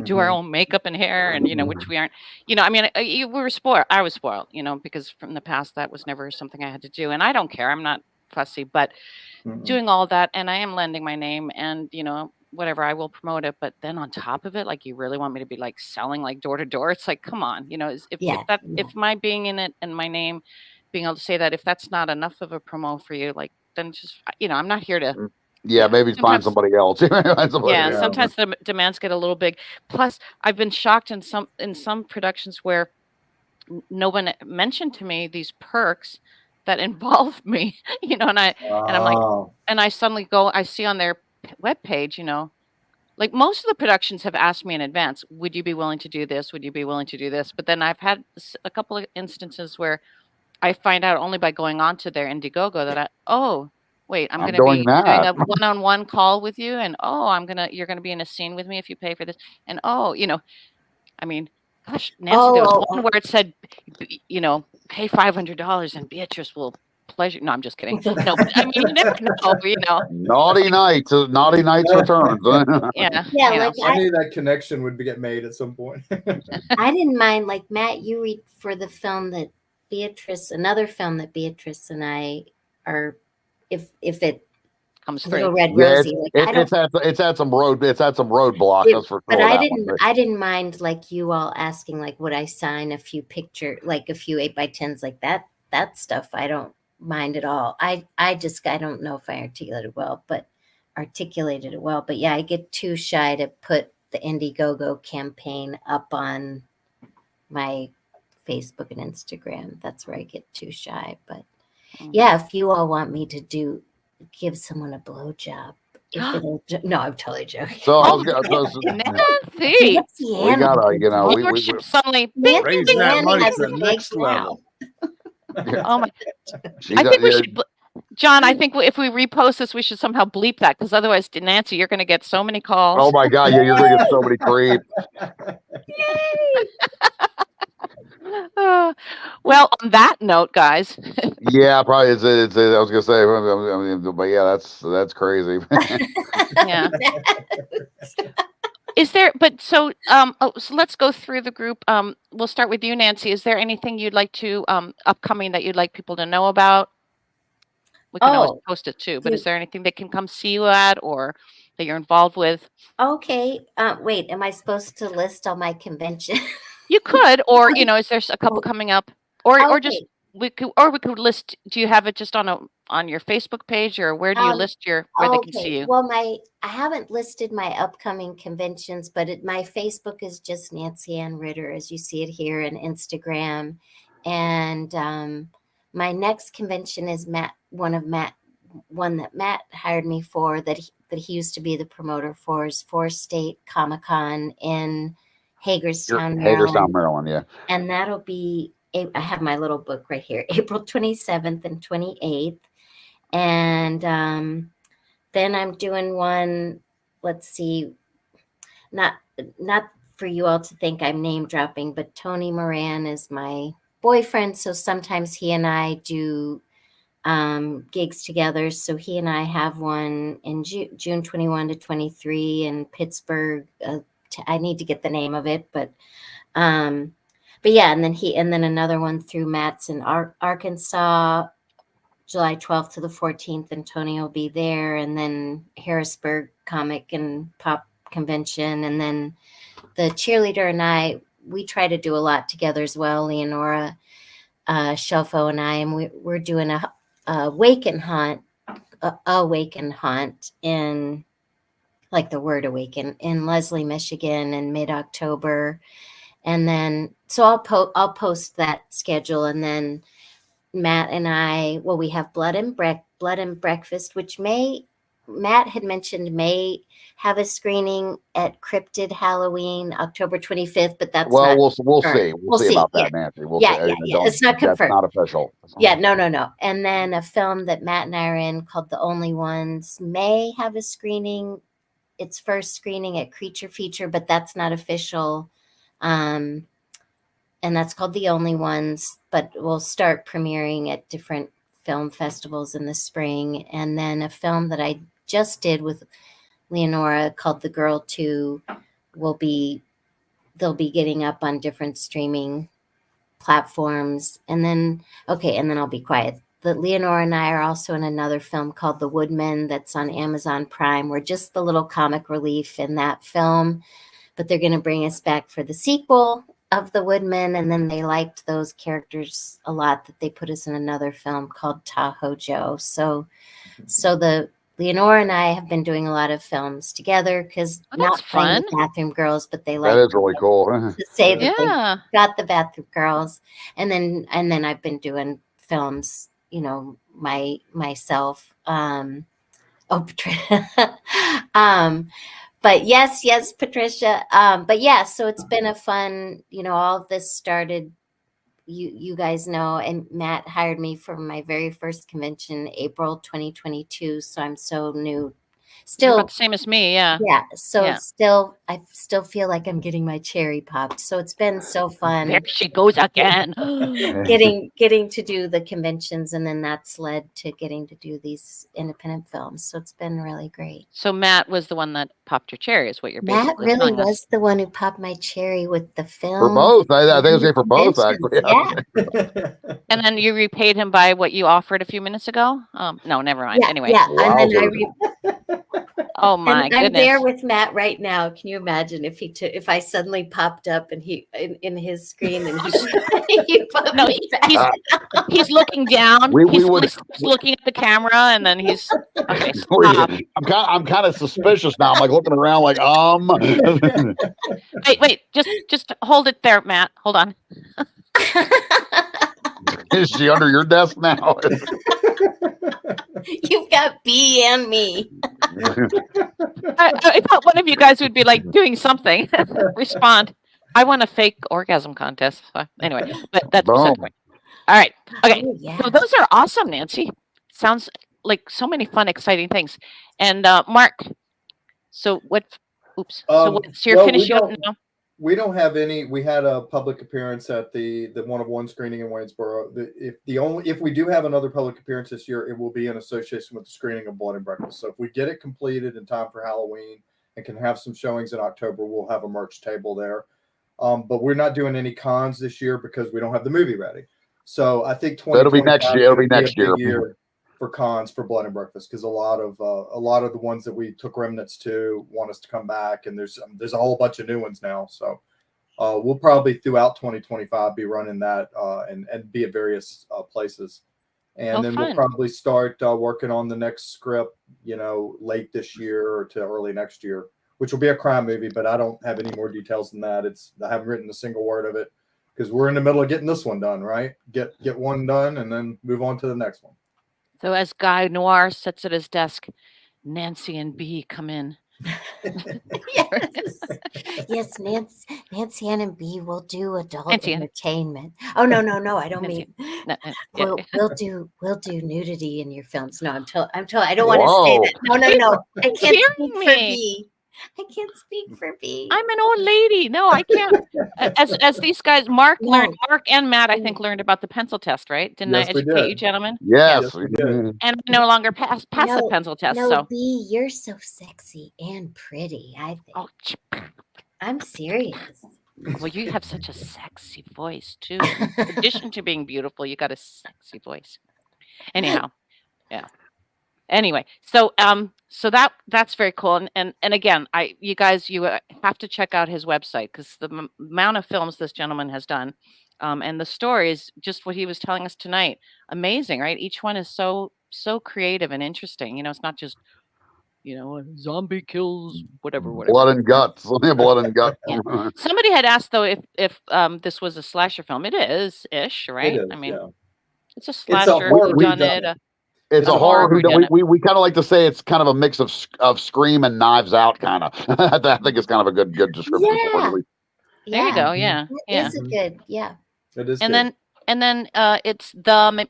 do our own makeup and hair, and which we aren't. I mean, we were spoiled. I was spoiled, because from the past that was never something I had to do, and I don't care. I'm not fussy, but doing all that, and I am lending my name, and whatever, I will promote it. But then on top of it, like, you really want me to be like selling like door to door? It's like, come on, if my being in it and my name, being able to say that, if that's not enough of a promo for you, like, then just I'm not here to. Yeah, maybe find somebody else. Sometimes the demands get a little big. Plus, I've been shocked in some productions where no one mentioned to me these perks that involve me, and I'm like, and I suddenly I see on their webpage, like, most of the productions have asked me in advance, would you be willing to do this? Would you be willing to do this? But then I've had a couple of instances where I find out only by going on to their Indiegogo that wait, I'm going to be doing a one-on-one call with you, and you're going to be in a scene with me if you pay for this, and I mean, gosh, Nancy, there was one where it said, pay $500 and Beatrice will pleasure. No, I'm just kidding. No, but I mean, you never know. Naughty nights returns. Yeah. Like, I knew that connection would get made at some point. I didn't mind, like, Matt, you read for the film that another film that Beatrice and I are. If it comes through, Little Red Rosie, it's had some roadblocks. That's for sure. But I didn't mind, like, you all asking, like, would I sign a few 8x10s like that stuff. I don't mind at all. I don't know if I articulated it well, but yeah, I get too shy to put the Indiegogo campaign up on my Facebook and Instagram. That's where I get too shy, but. Yeah, if you all want me to give someone a blowjob, no, I'm totally joking. So, Nancy, we gotta, we suddenly raising that money to the next level. Oh my! I think we should, John. I think if we repost this, we should somehow bleep that, because otherwise, Nancy, you're going to get so many calls. Oh my God! Yeah, you're going to get so many creeps. Yay! Well, on that note, guys, Yeah, probably. I was gonna say, but yeah, that's crazy. yeah. Is there, but so, so let's go through the group. We'll start with you, Nancy. Is there anything you'd like to, upcoming that you'd like people to know about? We can always Oh, post it too, but do is there anything they can come see you at or that you're involved with? okay. Wait, am I supposed to list all my convention? You could, or, is there a couple coming up? Or just, Okay. we could list, do you have it just on your Facebook page, or where do you Um, list where they can see okay. you? Well, I haven't listed my upcoming conventions, but my Facebook is just Nancy Ann Ritter, as you see it here, and Instagram. And my next convention is one that Matt hired me for, that he used to be the promoter for, is State Comic Con in Hagerstown, Hagerstown, Maryland. Maryland. Yeah. And that'll be, I have my little book right here, April 27th and 28th. And then I'm doing one, let's see, not for you all to think I'm name dropping, but Tony Moran is my boyfriend. So sometimes he and I do gigs together. So he and I have one in June 21 to 23 in Pittsburgh. I need to get the name of it, but yeah, and then another one through Matt's in Arkansas, July 12th to the 14th, and Tony will be there. And then Harrisburg Comic and Pop Convention. And then the cheerleader and I, we try to do a lot together as well. Leonora Shelfo and I, and we're doing a wake and haunt in, like the word awaken, in Leslie, Michigan in mid-October. And then, so I'll post that schedule. And then Matt and I, well, we have Blood and Breakfast, which Matt had mentioned may have a screening at Cryptid Halloween, October 25th, but that's Well, not we'll see. confirmed. We'll see about that, Nancy. We'll see. Yeah. It's not confirmed. That's not official. Yeah, no. And then a film that Matt and I are in called The Only Ones may have a screening, its first screening at Creature Feature, but that's not official. And that's called The Only Ones, but we'll start premiering at different film festivals in the spring. And then a film that I just did with Leonora called The Girl 2 they'll be getting up on different streaming platforms. And then I'll be quiet. Leonora and I are also in another film called The Woodman that's on Amazon Prime. We're just the little comic relief in that film, but they're going to bring us back for the sequel of The Woodman. And then they liked those characters a lot that they put us in another film called Tahoe Joe. So the Leonora and I have been doing a lot of films together, because not playing the Bathroom Girls, but they like that is really cool to say that they got the Bathroom Girls. And then I've been doing films, myself. Patricia. But yes, Patricia. But yeah, so it's been a fun, all of this started, you guys know, and Matt hired me for my very first convention, April 2022. So I'm so new. Still about the same as me, yeah. Yeah. So I still feel like I'm getting my cherry popped. So it's been so fun. There she goes again. getting to do the conventions, and then that's led to getting to do these independent films. So it's been really great. So Matt was the one that popped your cherry, is what you're Matt basically really telling was us. the one who popped my cherry with the film. for both. I think it was great for both, actually. Yeah. And then you repaid him by what you offered a few minutes ago? No, never mind. Yeah, Anyway. yeah. And then oh my goodness. I'm there with Matt right now. Can you imagine if I suddenly popped up and he in his screen and he's looking down. He's looking at the camera, and then he's okay. Stop. I'm kind of suspicious now. I'm like looking around, like Wait, just hold it there, Matt. Hold on. Is she under your desk now? You've got B and me. I thought one of you guys would be like doing something. Respond. I won a fake orgasm contest. So anyway, but that's beside the point. All right. Okay. Oh, yeah. So those are awesome, Nancy. Sounds like so many fun, exciting things. And Mark, so what? Oops. So you're finishing up now? We don't have any. We had a public appearance at the 1 of 1 screening in Waynesboro. If we do have another public appearance this year, it will be in association with the screening of Blood and Breakfast. So if we get it completed in time for Halloween and can have some showings in October, we'll have a merch table there. But we're not doing any cons this year because we don't have the movie ready. So I think 2025 It'll be next year. It'll be next year for cons for Blood and Breakfast, because a lot of the ones that we took remnants to want us to come back, and there's a whole bunch of new ones now. So we'll probably throughout 2025 be running that and be at various places, and then fun. we'll probably start working on the next script, late this year or to early next year, which will be a crime movie. But I don't have any more details than that. I haven't written a single word of it because we're in the middle of getting this one done. Right, get one done and then move on to the next one. So as Guy Noir sits at his desk, Nancy and B come in. Yes, Nancy Ann and B will do adult Nancy Ann. entertainment. Oh no, I don't Nancy. mean. No, We'll do nudity in your films. No, I'm told. I don't want to say that. No. I can't speak for B. I can't speak for B. I'm an old lady. No, I can't. As these guys, Mark and Matt, I think, learned about the pencil test, right? Didn't I educate you, gentlemen? Yes. And I no longer pass the pencil test. No, so B, you're so sexy and pretty, I think. Oh, I'm serious. Well, you have such a sexy voice too. In addition to being beautiful, you got a sexy voice. Anyhow, yeah. Anyway, so that's very cool, and again, you guys have to check out his website, because the amount of films this gentleman has done, and the stories, just what he was telling us tonight, amazing, right? Each one is so creative and interesting. It's not just a zombie kills whatever. Blood and guts. Blood and guts. Yeah. Somebody had asked though if this was a slasher film. It is ish, right? It is, I mean, yeah. it's a slasher whodunit. It's a horror whodunit. We kind of like to say it's kind of a mix of Scream and Knives Out, kind of. I think it's kind of a good description. Yeah. There you go. Yeah. It is a good. Yeah. It is. And then it's the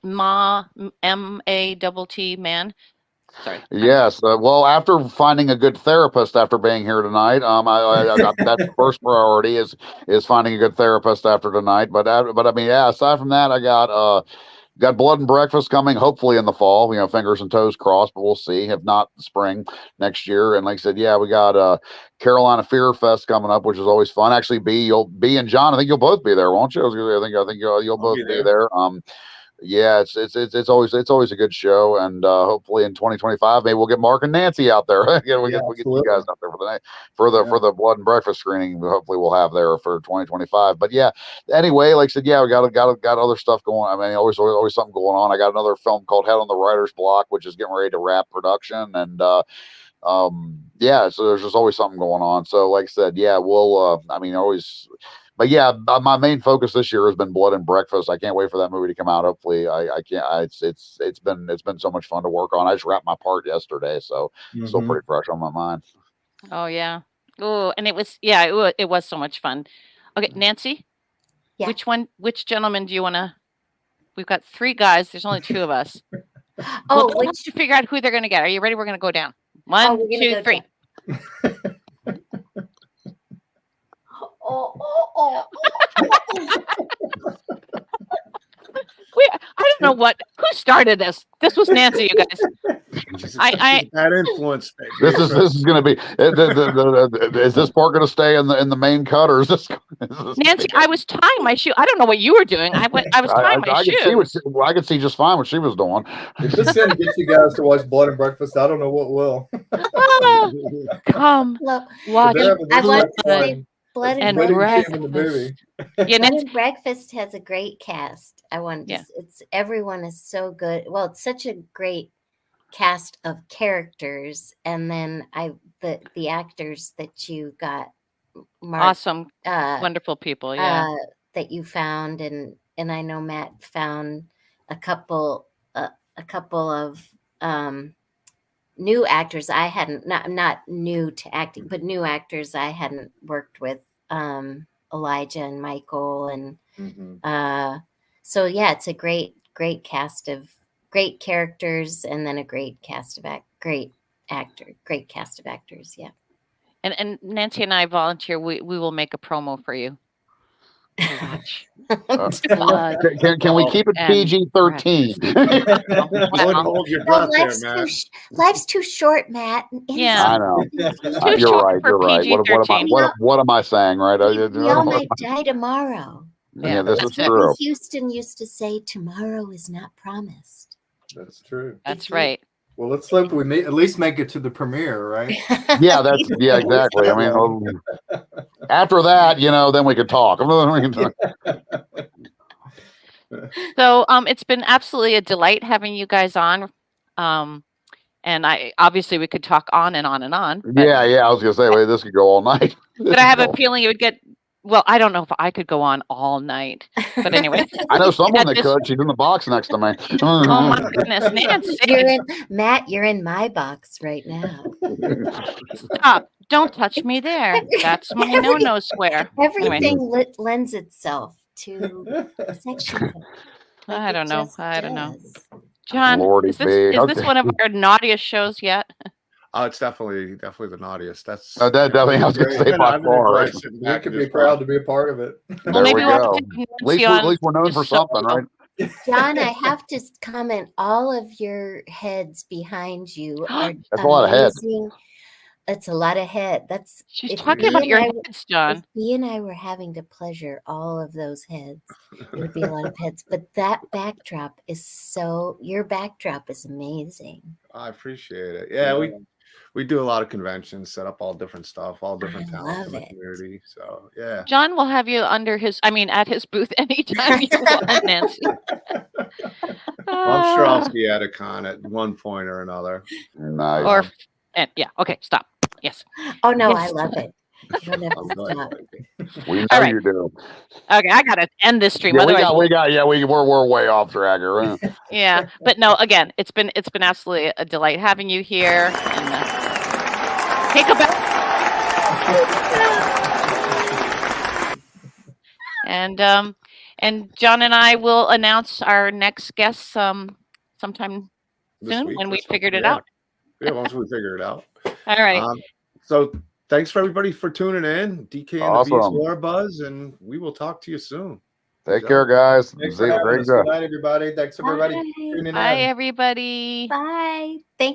MATT man. Sorry. Yes. Well, after finding a good therapist after being here tonight, I got that first priority is finding a good therapist after tonight. But I mean, yeah. Aside from that, I got Blood and Breakfast coming, hopefully in the fall. Fingers and toes crossed, but we'll see. If not, spring next year. And like I said, yeah, we got Carolina Fear Fest coming up, which is always fun. Actually, B and John, I think you'll both be there, won't you? I think you'll both be there. Yeah, it's always a good show, and hopefully in 2025 maybe we'll get Mark and Nancy out there. We get you guys out there for the night for the Blood and Breakfast screening. Hopefully we'll have there for 2025. But yeah, anyway, like I said, yeah, we got other stuff going. I mean, always something going on. I got another film called Head on the Writer's Block, which is getting ready to wrap production, and yeah, so there's just always something going on. So like I said, yeah, we'll I mean, always. But yeah, my main focus this year has been Blood and Breakfast. I can't wait for that movie to come out. Hopefully, I can't. It's been so much fun to work on. I just wrapped my part yesterday, so still pretty fresh on my mind. Oh yeah. Oh, and it was so much fun. Okay, Nancy. Yeah. Which gentleman do you want to? We've got 3 guys. There's only 2 of us. Oh, we'll have to figure out who they're going to get. Are you ready? We're going to go down. 1, 2, 3. I don't know who started this. This was Nancy, you guys. That influence. This is going to be. Is this part going to stay in the main cut, or is this Nancy? I was tying my shoe. I don't know what you were doing. I was tying my shoe. I could see just fine what she was doing. If this didn't get you guys to watch Blood and Breakfast, I don't know what will. Come watch. I want to say Blood and Breakfast. Blood and Breakfast has a great cast. Everyone is so good. Well, it's such a great cast of characters, and then the actors that you got, Mark, awesome, wonderful people, that you found, and I know Matt found a couple of new actors I hadn't, not new to acting, but new actors I hadn't worked with, Elijah and Michael, and so yeah, it's a great cast of great characters, and then a great cast of actors. Yeah. And Nancy and I volunteer. We will make a promo for you to watch. Blood Can we keep it and PG-13? Wouldn't hold your breath there, Matt. Life's too short, Matt. Yeah. I know. Too You're short right. for You're right. PG-13. What am I saying? Right? We all might die tomorrow. Yeah, this is that's it. true. Houston used to say, "Tomorrow is not promised." That's true. That's right. Well, let's hope we at least make it to the premiere, right? Yeah, exactly. I mean, after that, then we could talk. So it's been absolutely a delight having you guys on. And obviously we could talk on and on and on. But, yeah, I was gonna say, wait, this could go all night. But I have a feeling it would get. Well, I don't know if I could go on all night, but anyway. I know someone that could. She's in the box next to me. Oh my goodness, Nancy! Matt, you're in my box right now. Stop! Don't touch me there. That's my no swear. Everything lends itself to section. I don't know. John, Lordy is this one of our naughtiest shows yet? Oh, it's definitely the naughtiest. That's definitely. I was going to say by far. We could be proud to be a part of it. Well, maybe we'll have to at least we're known for something, right? John, I have to comment. All of your heads behind you are that's a lot of heads. That's a lot of head. She's talking about your heads, John. If he and I were having to pleasure all of those heads, it would be a lot of heads. But that backdrop your backdrop is amazing. I appreciate it. Yeah, we do a lot of conventions, set up all different stuff, all different talents in the community. So yeah. John will have you at his booth anytime you want, Nancy. Well, I'm sure I'll see you at a con at one point or another. Nice. Okay, stop. Yes. Oh no, Yes. I love it. We know right. you do. Okay, I gotta end this stream. Yeah, Otherwise, we're way off track here. Right? Yeah, but no, again, it's been absolutely a delight having you here. And take a bow. And John and I will announce our next guest sometime soon when we figured it out. Yeah, once we figure it out. All right. So thanks for everybody for tuning in. DK and the Beast War Buzz, and we will talk to you soon. Take care, guys. Thanks for having us. Good night, everybody. Thanks everybody. Bye, everybody. Bye. Thank